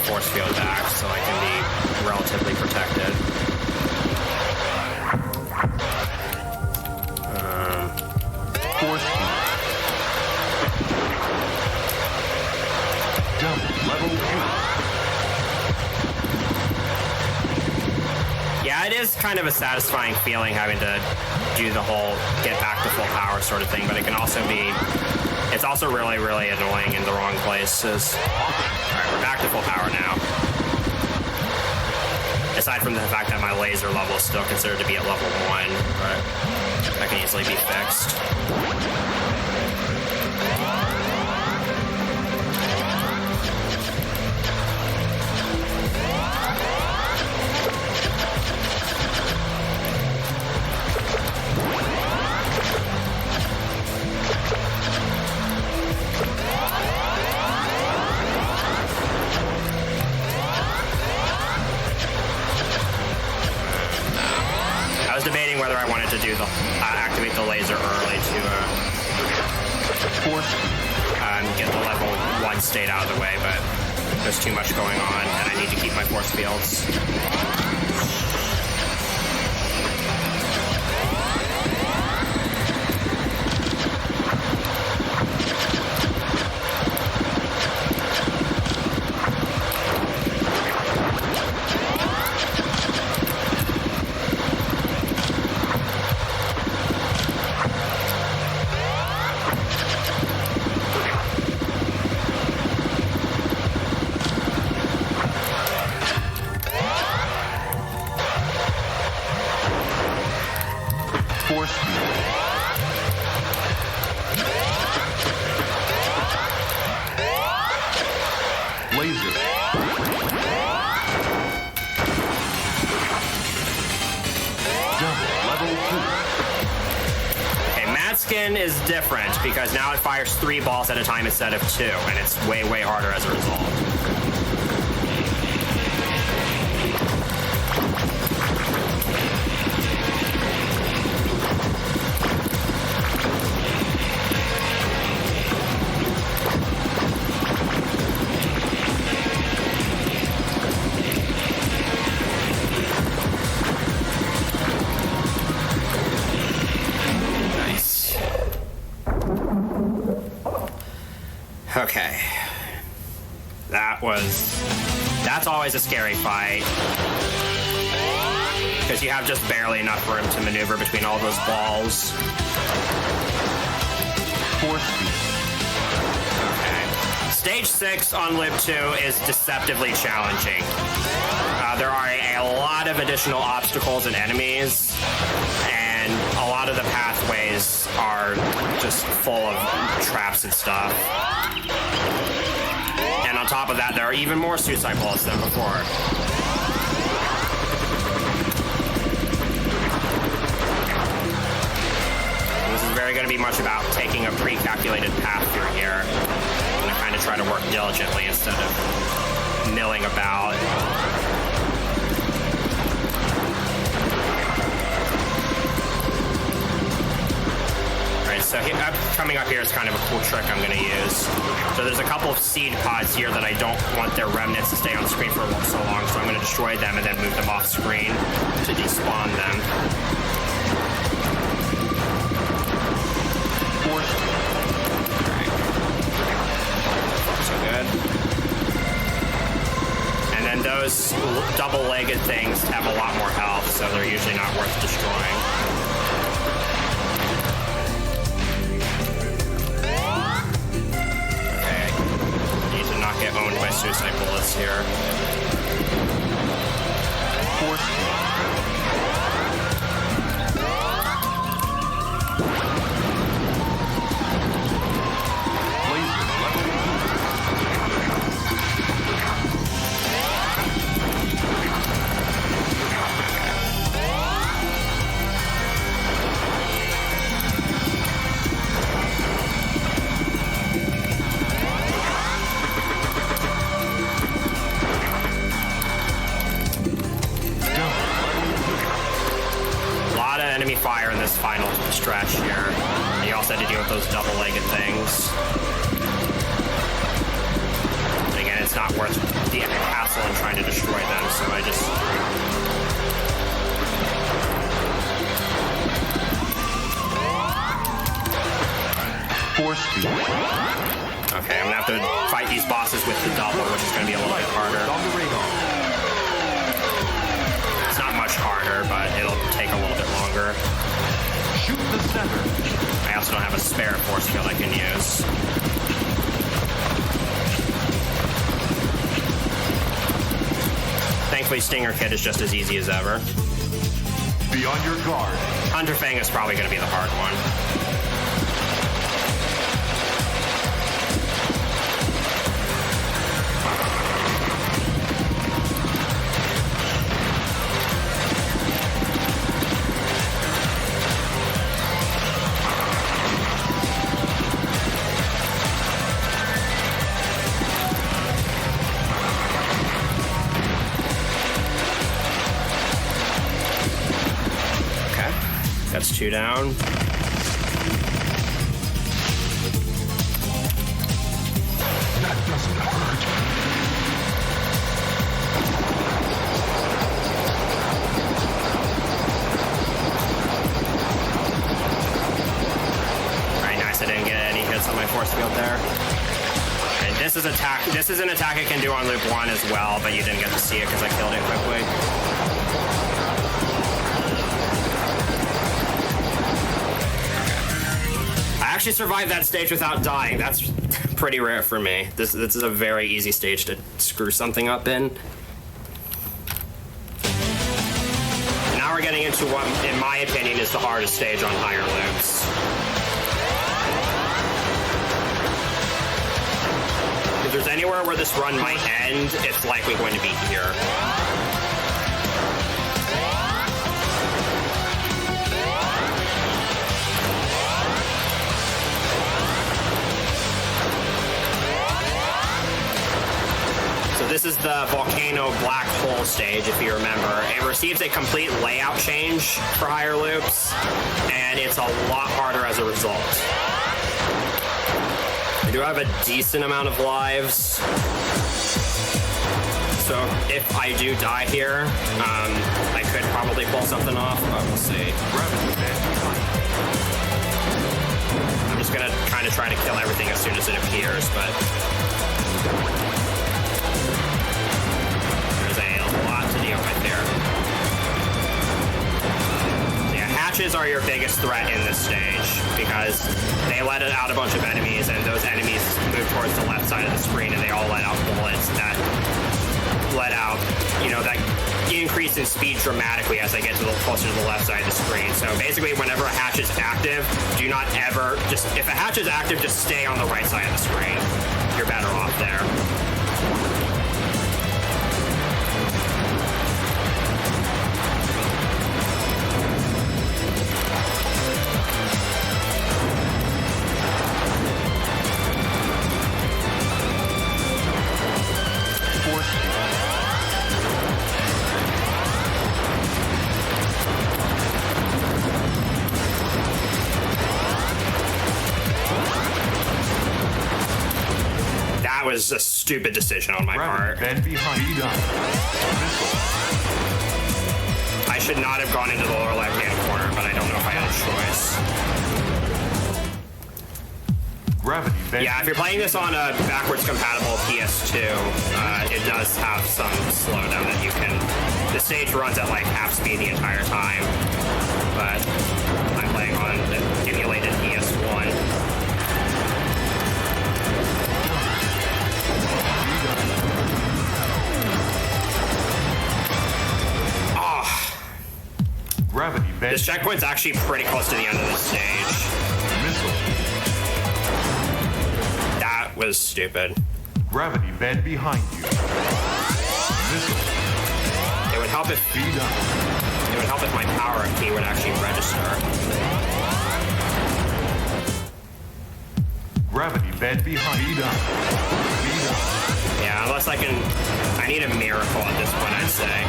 Force field back so I can be relatively protected. Force field. Double level 2. Yeah, it is kind of a satisfying feeling having to do the whole get back to full power sort of thing, but it can also be, it's also really, really annoying in the wrong places. Alright, we're back to full power now. Aside from the fact that my laser level is still considered to be at level 1, but that can easily be fixed. Debating whether I wanted to do the activate the laser early to get the level 1 state out of the way, but there's too much going on, and I need to keep my force fields. Is different because now it fires 3 balls at a time instead of 2, and it's way, way harder as a result. Okay. That's always a scary fight. Because you have just barely enough room to maneuver between all those balls. Force field. Okay. Stage 6 on Loop 2 is deceptively challenging. There are a lot of additional obstacles and enemies, and a lot of the pathways are just full of traps and stuff. And on top of that, there are even more suicide bullets than before. This is very going to be much about taking a pre-calculated path through here. I'm going to kind of try to work diligently instead of milling about. So coming up here is kind of a cool trick I'm going to use. So there's a couple of seed pods here that I don't want their remnants to stay on screen for so long, so I'm going to destroy them and then move them off screen to despawn them. So good. And then those double-legged things have a lot more health, so they're usually not worth destroying. Get owned by suicide bullets here. Fire in this final stretch here. And you also had to deal with those double-legged things. And again, it's not worth the hassle in trying to destroy them, so I just... Force field. Okay, I'm gonna have to fight these bosses with the double, which is gonna be a little bit harder. It's not much harder, but it'll take a little bit longer. Shoot the center. I also don't have a spare force field I can use. Thankfully, Stinger Kid is just as easy as ever. Be on your guard. Hunter Fang is probably going to be the hard one. That's 2 down. That doesn't hurt. Alright, nice. I didn't get any hits on my force field there. And this is an attack I can do on loop 1 as well, but you didn't get to see it because I killed it quickly. I actually survived that stage without dying. That's pretty rare for me. This is a very easy stage to screw something up in. Now we're getting into what, in my opinion, is the hardest stage on higher loops. If there's anywhere where this run might end, it's likely going to be here. This is the Volcano Black Hole stage, if you remember. It receives a complete layout change for higher loops, and it's a lot harder as a result. I do have a decent amount of lives, so if I do die here, I could probably pull something off, but we'll see. I'm just gonna kind of try to kill everything as soon as it appears, but there's a lot to deal with here. Yeah, hatches are your biggest threat in this stage because they let out a bunch of enemies, and those enemies move towards the left side of the screen, and they all let out bullets that let out, you know, that increase in speed dramatically as they get to the closer to the left side of the screen. So basically, whenever a hatch is active, do not ever if a hatch is active, just stay on the right side of the screen. You're better off there. That was a stupid decision on my part. Then behind you. I should not have gone into the lower left-hand corner, but I don't know if I had a choice. Gravity. Yeah, if you're playing this on a backwards compatible PS2, it does have some slowdown that you can. The stage runs at like half speed the entire time, but I'm playing on an emulated PS1. Gravity. This checkpoint's actually pretty close to the end of the stage. Missile. That was stupid. Gravity bed behind you. Missile. It would help if my power key would actually register. Gravity bed behind you. Yeah, unless I need a miracle at this point, I'd say.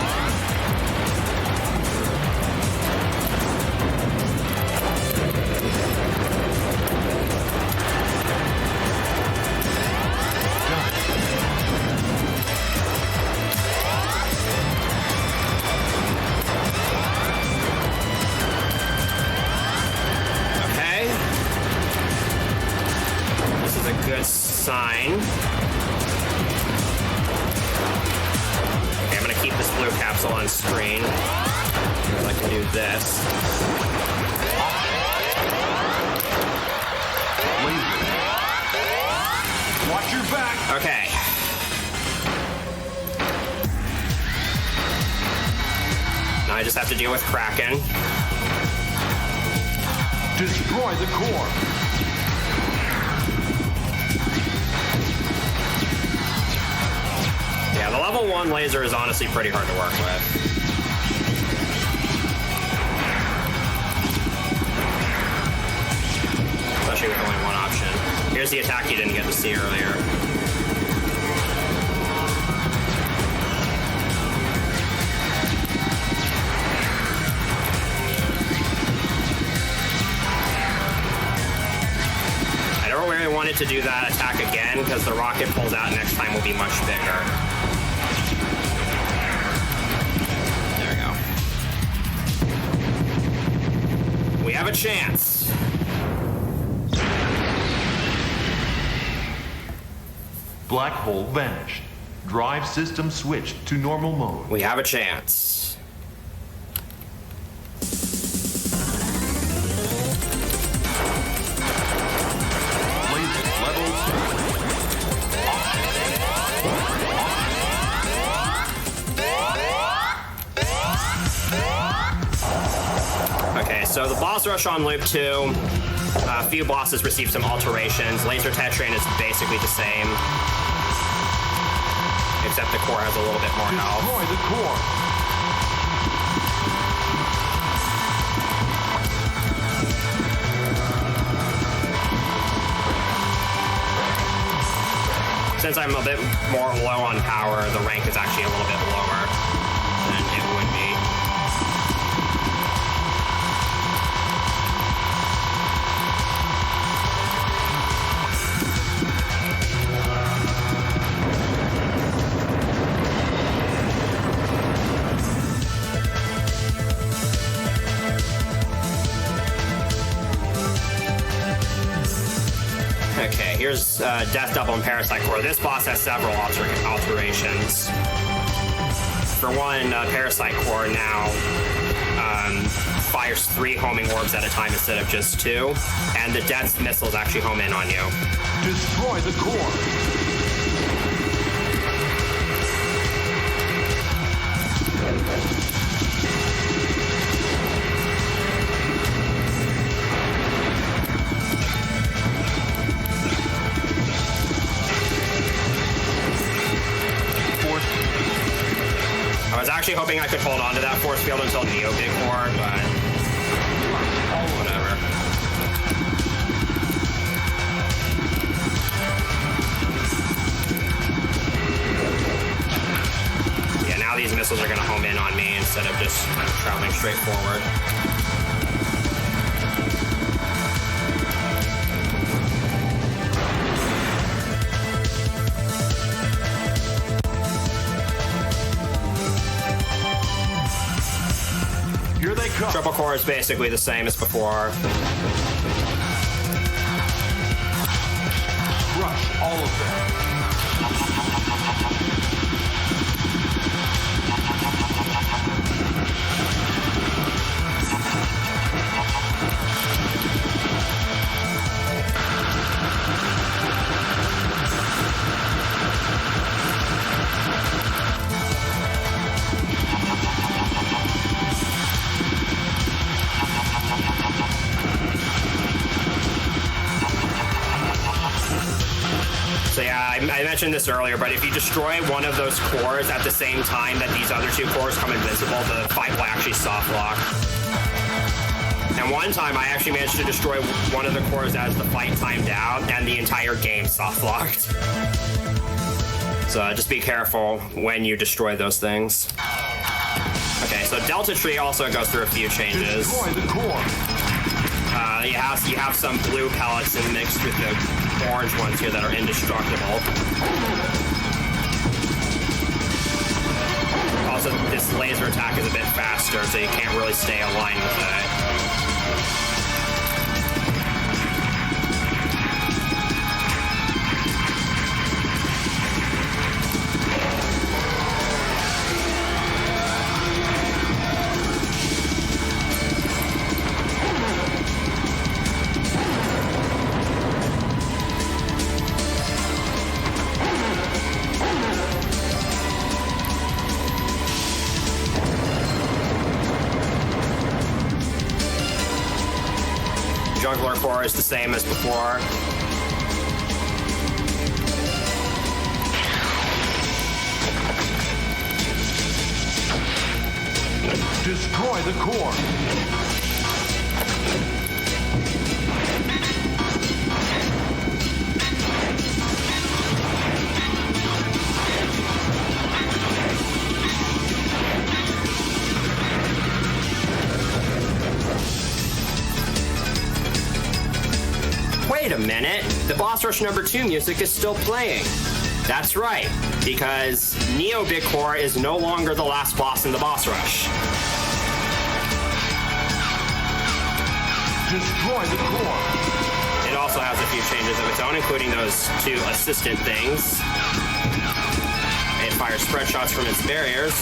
Sign. Okay, I'm gonna keep this blue capsule on screen. I can do this. Watch your back. Okay. Now I just have to deal with Kraken. Destroy the core. Yeah, the level 1 laser is honestly pretty hard to work with. Especially with only one option. Here's the attack you didn't get to see earlier. I don't really want it to do that attack again because the rocket pulls out next time will be much bigger. We have a chance. Black hole vanished. Drive system switched to normal mode. We have a chance. Laser levels. Okay, so the boss rush on Loop 2, a few bosses received some alterations. Laser Tetrain is basically the same, except the core has a little bit more health. Destroy the core. Since I'm a bit more low on power, the rank is actually a little bit lower than it would be. Death Double and Parasite Core. This boss has several alterations. For one, Parasite Core now fires 3 homing orbs at a time instead of just 2, and the Death missiles actually home in on you. Destroy the core. I was actually hoping I could hold on to that force field until Neo Big Core, but whatever. Yeah, now these missiles are going to home in on me instead of just traveling straight forward. Here they come. Triple core is basically the same as before. Crush all of them. So yeah, I mentioned this earlier, but if you destroy one of those cores at the same time that these other 2 cores come invincible, the fight will actually soft lock. And one time I actually managed to destroy one of the cores as the fight timed out, and the entire game soft locked. So just be careful when you destroy those things. Okay, so Delta Tree also goes through a few changes. Destroy the core. You have some blue pellets and mixed with the orange ones here that are indestructible. Also, this laser attack is a bit faster, so you can't really stay aligned with it. Juggler core is the same as before. Destroy the core. Wait a minute, the Boss Rush number 2 music is still playing. That's right, because Neo Big Core is no longer the last boss in the Boss Rush. Destroy the core. It also has a few changes of its own, including those 2 assistant things. It fires spread shots from its barriers.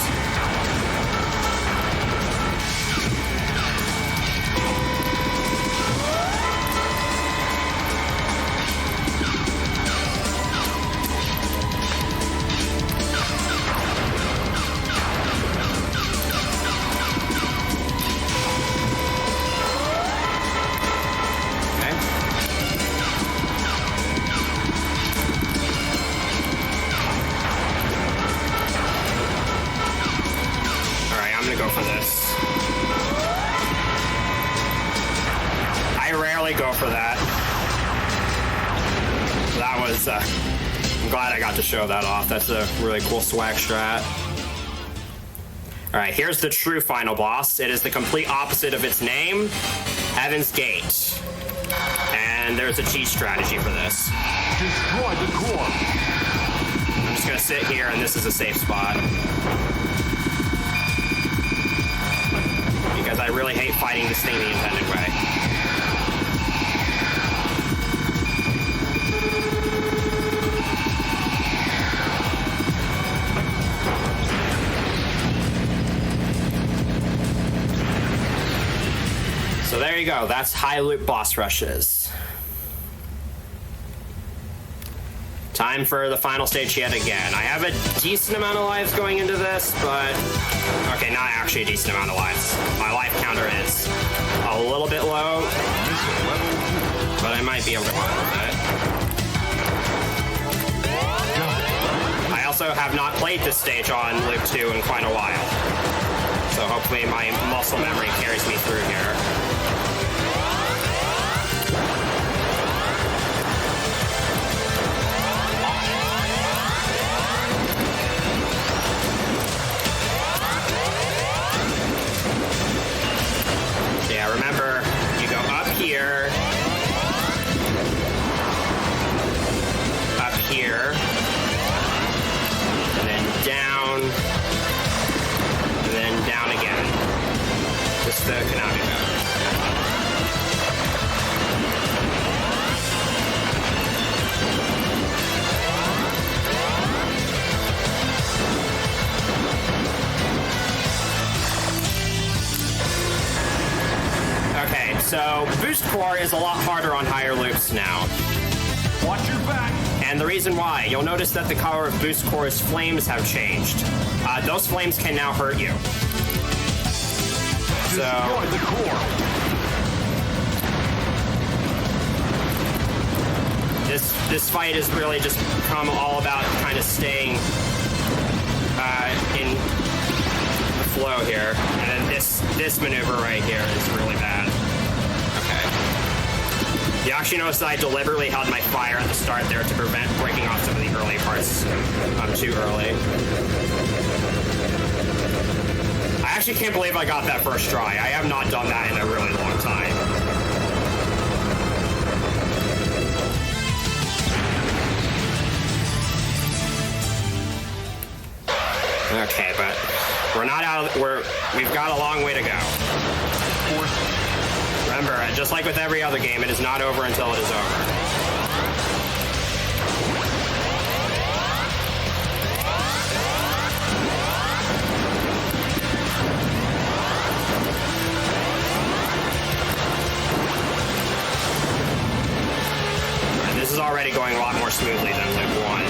Go for that. That was, I'm glad I got to show that off. That's a really cool swag strat. Alright, here's the true final boss. It is the complete opposite of its name, Heaven's Gate. And there's a cheat strategy for this. Destroy the core. I'm just gonna sit here, and this is a safe spot. Because I really hate fighting this thing the intended way. you go. That's high loot boss rushes. Time for the final stage yet again. I have a decent amount of lives going into this, but... Okay, not actually a decent amount of lives. My life counter is a little bit low, but I might be able to work with it. I also have not played this stage on Loop 2 in quite a while, so hopefully my muscle memory carries me through here. Remember, you go up here, and then down, and then down again. Just the Konami mode. Okay, so Boost Core is a lot harder on higher loops now. Watch your back. And the reason why, you'll notice that the color of Boost Core's flames have changed. Those flames can now hurt you. Destroy the core. This fight has really just become all about kind of staying in the flow here. And then this maneuver right here is really bad. Okay. You actually notice that I deliberately held my fire at the start there to prevent breaking off some of the early parts too early. I actually can't believe I got that first try. I have not done that in a really long time. Okay, but we're not out of, we've got a long way to go. Remember, just like with every other game, it is not over until it is over. And this is already going a lot more smoothly than Loop 1.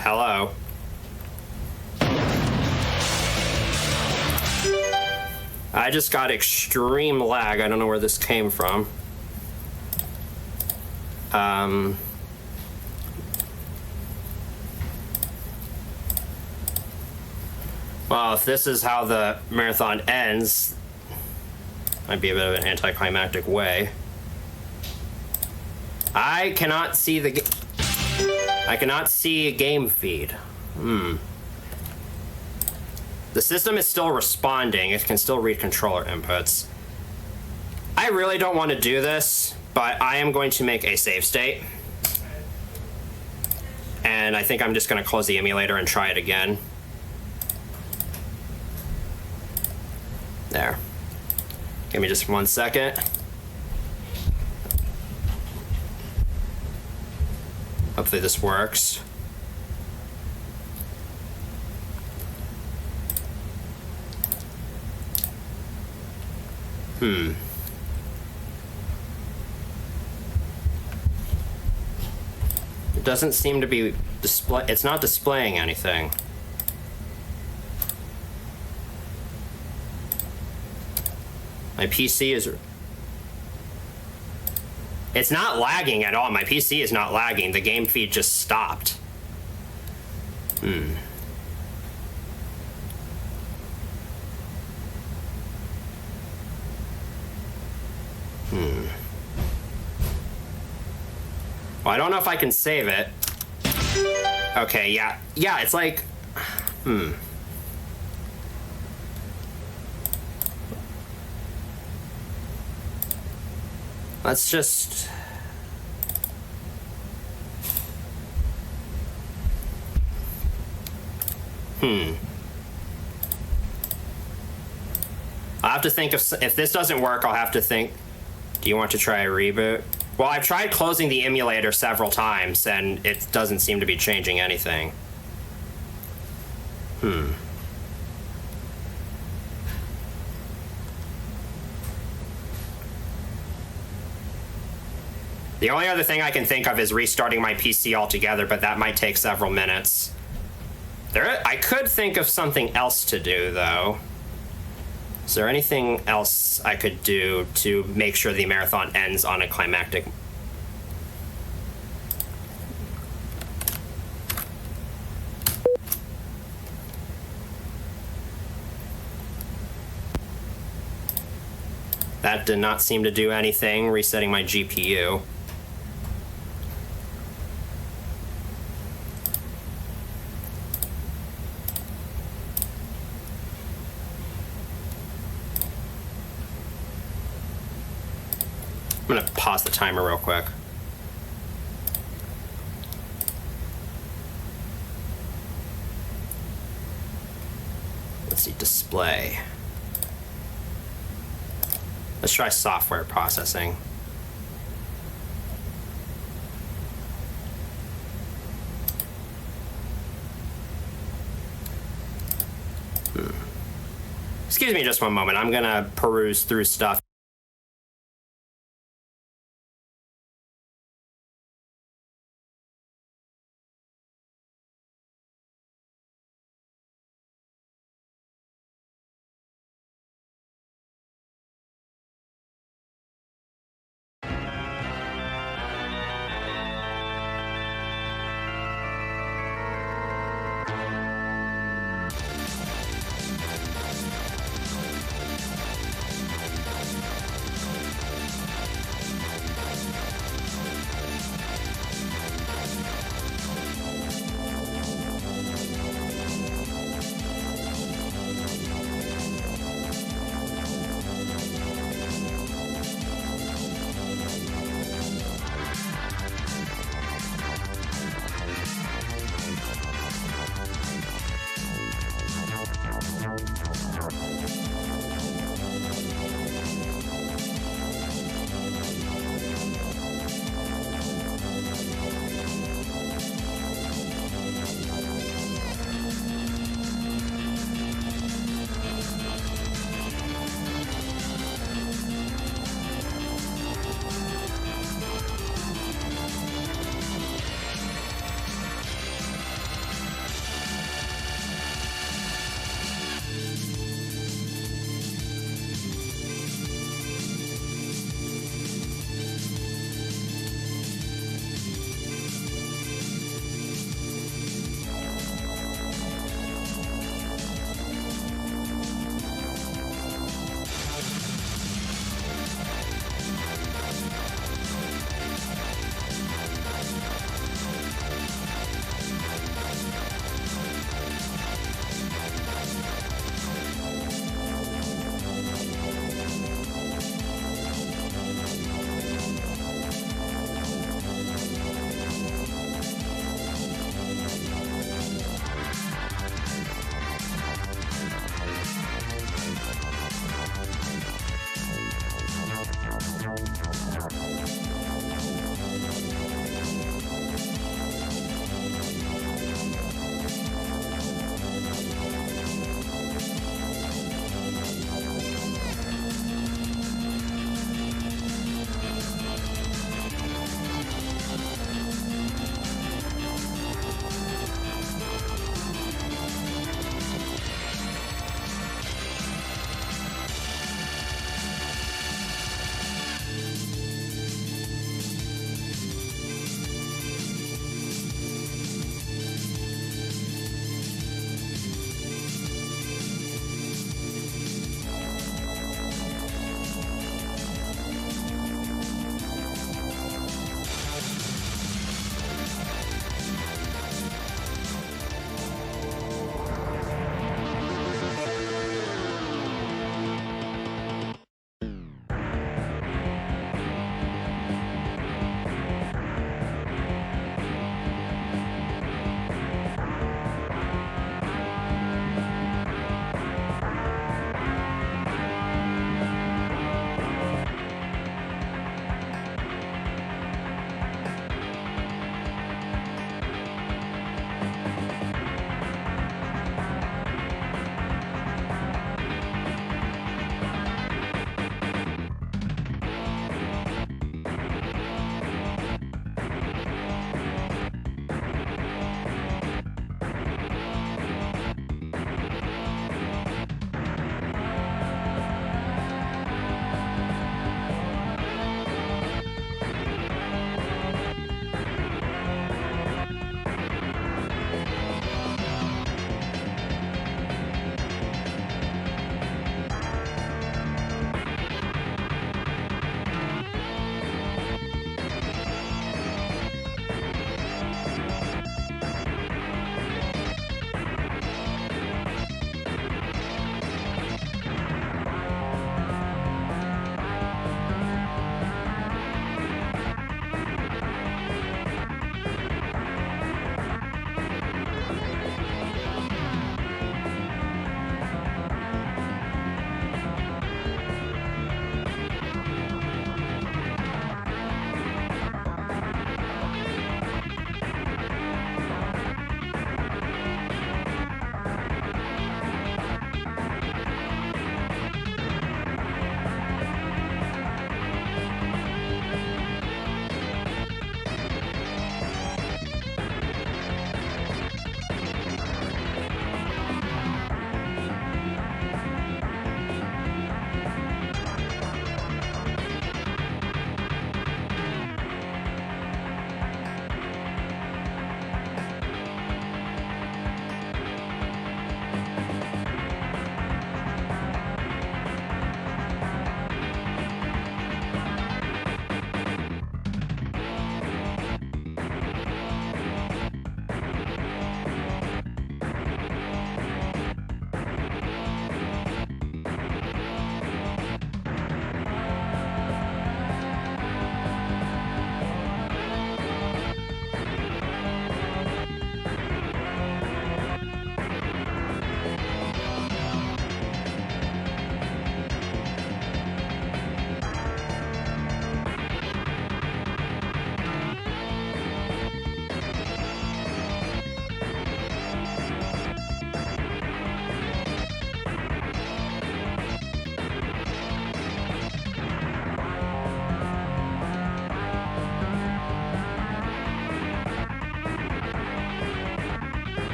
Hello. I just got extreme lag. I don't know where this came from. Well, if this is how the marathon ends, might be a bit of an anticlimactic way. I cannot see the I cannot see a game feed. The system is still responding. It can still read controller inputs. I really don't want to do this, but I am going to make a save state. And I think I'm just going to close the emulator and try it again. There. Give me just 1 second. Hopefully this works. It doesn't seem to be it's not displaying anything. My PC is... It's not lagging at all. My PC is not lagging. The game feed just stopped. Well, I don't know if I can save it. Okay, yeah. Yeah, it's like... Let's just... I'll have to think if this doesn't work, I'll have to think... Do you want to try a reboot? Well, I've tried closing the emulator several times, and it doesn't seem to be changing anything. The only other thing I can think of is restarting my PC altogether, but that might take several minutes. I could think of something else to do, though. Is there anything else I could do to make sure the marathon ends on a climactic... That did not seem to do anything, resetting my GPU. I'm gonna pause the timer real quick. Let's see, display. Let's try software processing. Excuse me just one moment. I'm gonna peruse through stuff.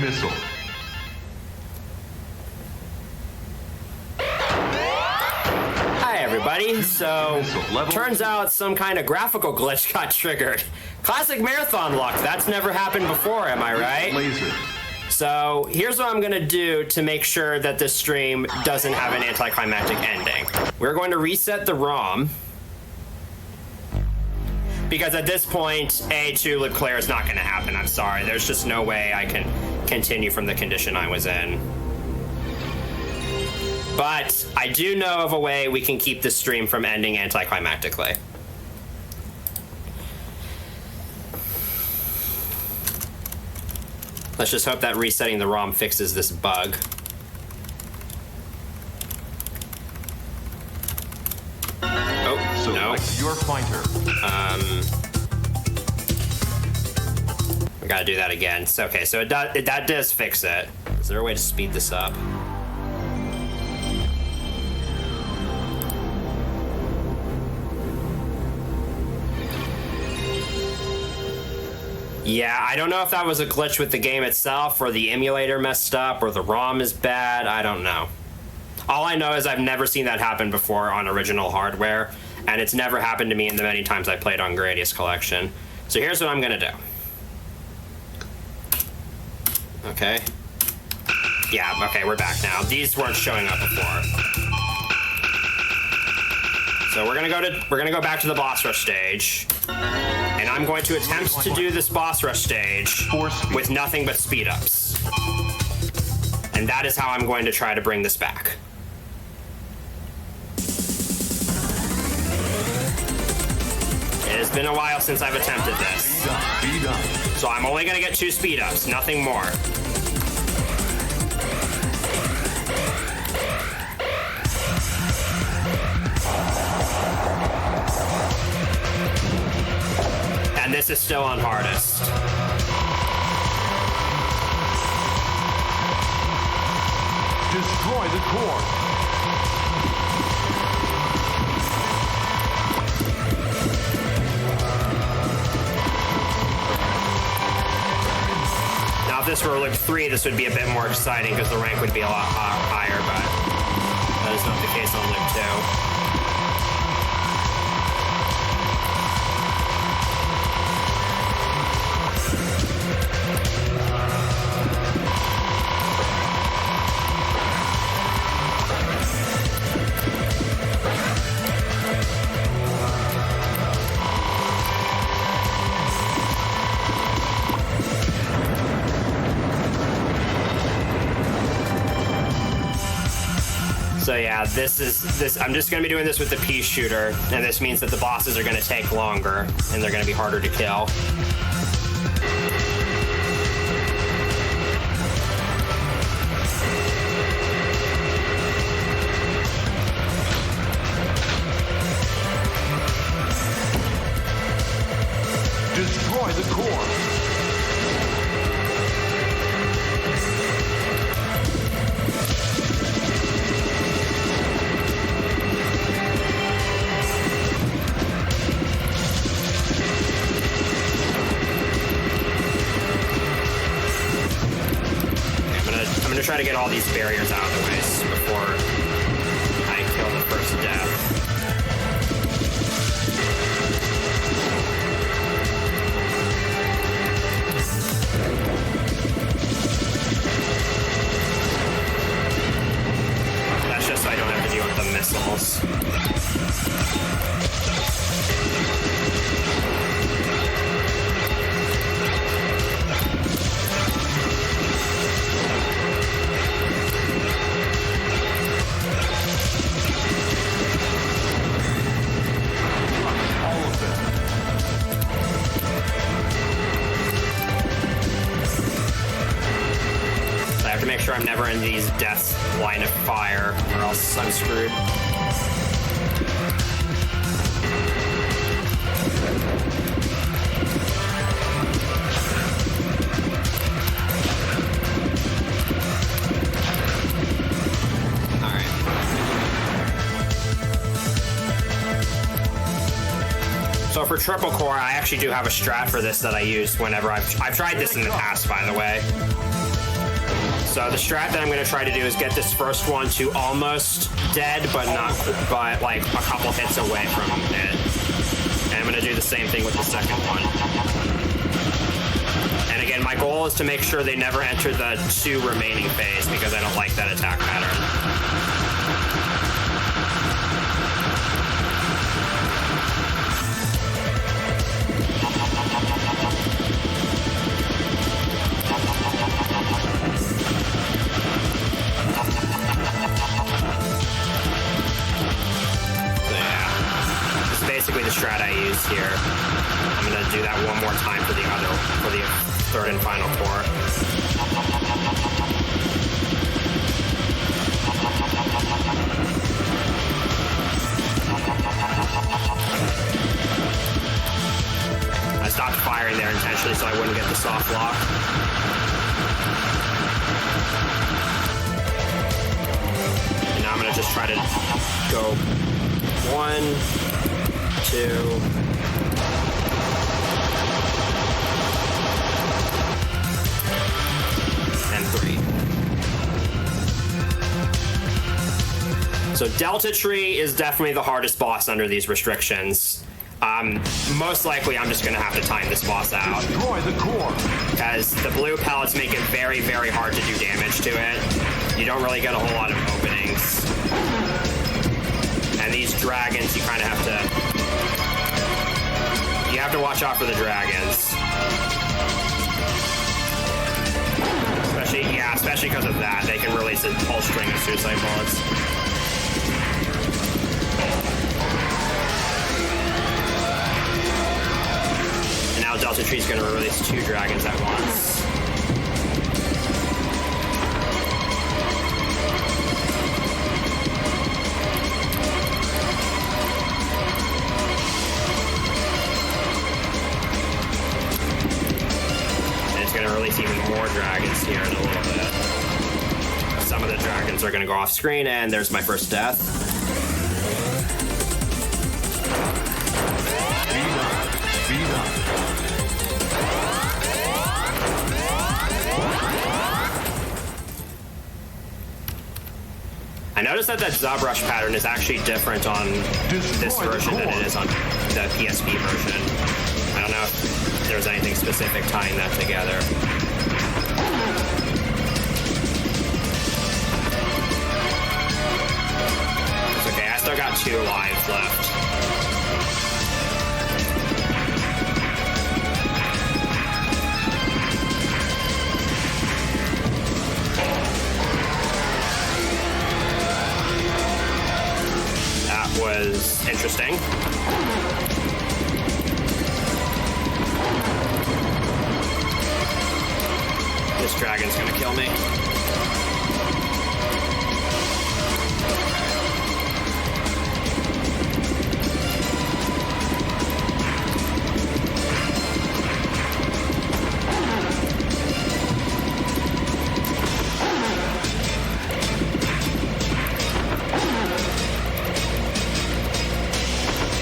missile. Hi everybody, so turns out some kind of graphical glitch got triggered. Classic marathon luck, that's never happened before, am I right? Laser. So here's what I'm gonna do to make sure that this stream doesn't have an anticlimactic ending. We're going to reset the ROM, because at this point, A2 Leclerc is not gonna happen, I'm sorry. There's just no way I can continue from the condition I was in. But I do know of a way we can keep this stream from ending anticlimactically. Let's just hope that resetting the ROM fixes this bug. Oh, Select your fighter. We gotta do that again. So, okay, so that does fix it. Is there a way to speed this up? Yeah, I don't know if that was a glitch with the game itself, or the emulator messed up, or the ROM is bad. I don't know. All I know is I've never seen that happen before on original hardware, and it's never happened to me in the many times I played on Gradius Collection. So here's what I'm gonna do. Okay. Yeah, okay, we're back now. These weren't showing up before. So we're gonna go back to the boss rush stage, and I'm going to attempt to do this boss rush stage with nothing but speed ups, and that is how I'm going to try to bring this back. It has been a while since I've attempted this, so I'm only gonna get 2 speed ups, nothing more. And this is still on hardest. Destroy the core. Now, if this were Loop 3, this would be a bit more exciting because the rank would be a lot higher, but that is not the case on Loop 2. So yeah, this. I'm just gonna be doing this with the pea shooter, and this means that the bosses are gonna take longer, and they're gonna be harder to kill. Destroy the core. I'm gonna try to get all these barriers out of the way before I kill the first death. That's just so I don't have to deal with the missiles. I have to make sure I'm never in these death's line of fire, or else I'm screwed. Alright. So for triple core, I actually do have a strat for this that I use whenever I've tried this in the past, by the way. So the strat that I'm going to try to do is get this first one to almost dead, but like a couple hits away from dead. And I'm going to do the same thing with the second one. And again, my goal is to make sure they never enter the 2 remaining phase because I don't like that attack pattern. Basically the strat I use here. I'm gonna do that one more time for the third and final core. I stopped firing there intentionally so I wouldn't get the soft lock. And now I'm gonna just try to go 1, 2, and 3. So Delta Tree is definitely the hardest boss under these restrictions. Most likely I'm just gonna have to time this boss out. Destroy the core. Because the blue pellets make it very, very hard to do damage to it. You don't really get a whole lot of openings. And these dragons, you kind of have to watch out for the dragons. Especially because of that. They can release a whole string of suicide bullets. And now Delta Tree's going to release 2 dragons at once. Going to release even more dragons here in a little bit. Some of the dragons are going to go off screen, and there's my first death. Speed up. I noticed that Zubrush pattern is actually different on this version than it is on the PSP version. I don't know if there's anything specific tying that together. It's okay, I still got 2 lives left. That was interesting. This dragon's gonna kill me.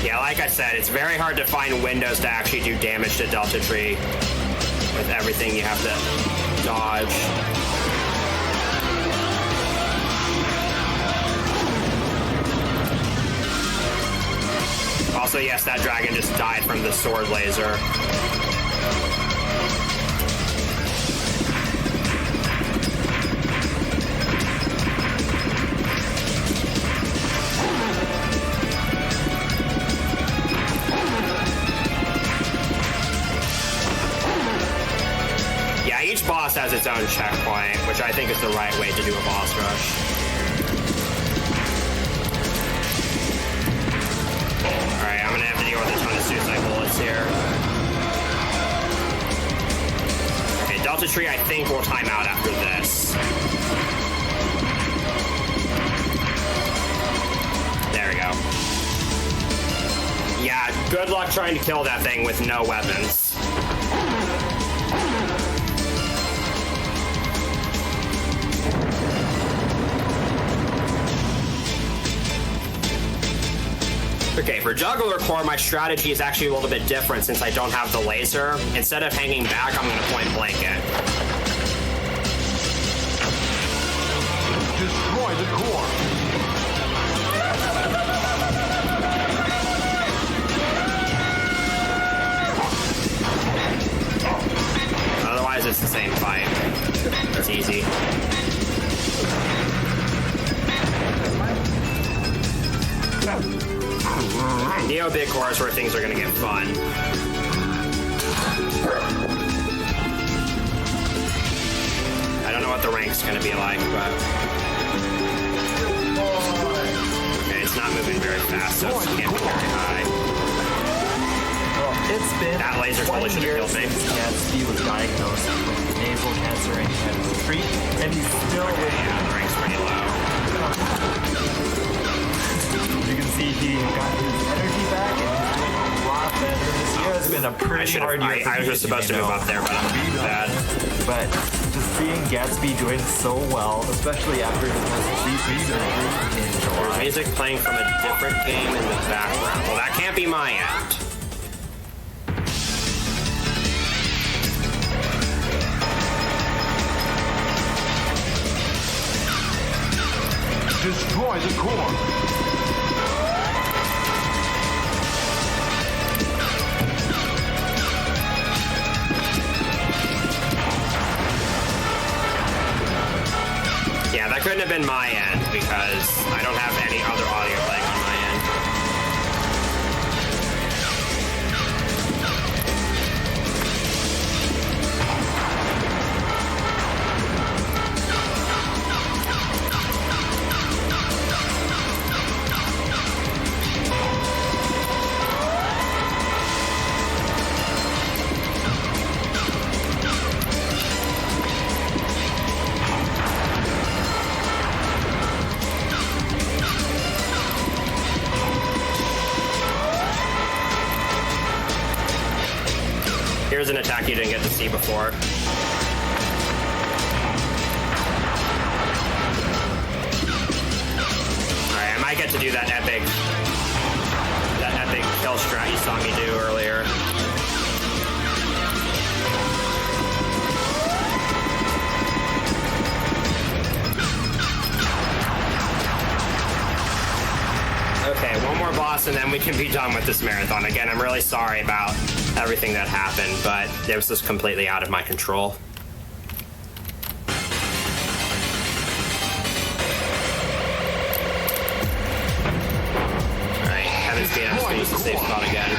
Yeah, like I said, it's very hard to find windows to actually do damage to Delta Tree. With everything you have to dodge. Also, yes, that dragon just died from the sword laser. Each boss has its own checkpoint, which I think is the right way to do a boss rush. Alright, I'm gonna have to deal with a ton of suicide bullets here. Okay, Delta Tree I think will time out after this. There we go. Yeah, good luck trying to kill that thing with no weapons. Okay, for Juggler Core, my strategy is actually a little bit different since I don't have the laser. Instead of hanging back, I'm going to point blank it. Destroy the core. Otherwise, it's the same fight. It's easy. Neo Big Core is where things are going to get fun. I don't know what the rank's going to be like, but... Okay, it's not moving very fast, so it can't be very high. Well, it's been that laser totally should have killed me. Gatsby was diagnosed with nasal cancer and he had his treat, and he's still with Yeah, the rank's pretty low. You can see he got his energy back and he's doing a lot better. This year has been a pretty hard year. I was just supposed to move up there, but I'm bad. But just seeing Gatsby doing so well, especially after his GP surgery in July. There's music playing from a different game in the background. Well, that can't be my end. Destroy the core. Yeah, that couldn't have been my end because I don't have any other audio playing on my end. here's an attack you didn't get to see before. Alright, I might get to do that epic kill strat you saw me do earlier. Okay, one more boss and then we can be done with this marathon. Again, I'm really sorry about everything that happened, but it was just completely out of my control. Alright, Heaven's Gate, I'm just gonna use the safe spot again.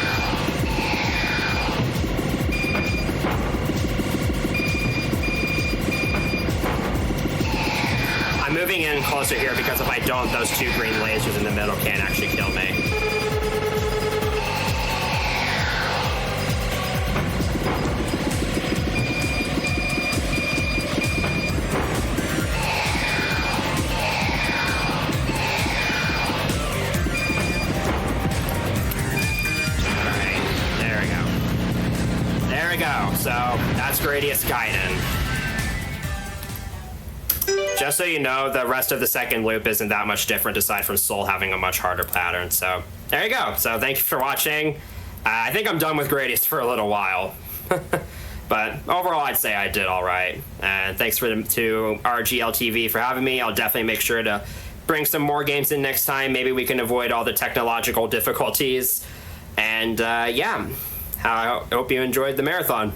I'm moving in closer here because if I don't, those two green lasers in the middle can't actually kill me. Alright, there we go. There we go. So, that's Gradius Gaiden. Just so you know, the rest of the second loop isn't that much different aside from Soul having a much harder pattern. So there you go. So thank you for watching. I think I'm done with Gradius for a little while. But overall, I'd say I did all right. And thanks to RGLtv for having me. I'll definitely make sure to bring some more games in next time. Maybe we can avoid all the technological difficulties. And yeah, I hope you enjoyed the marathon.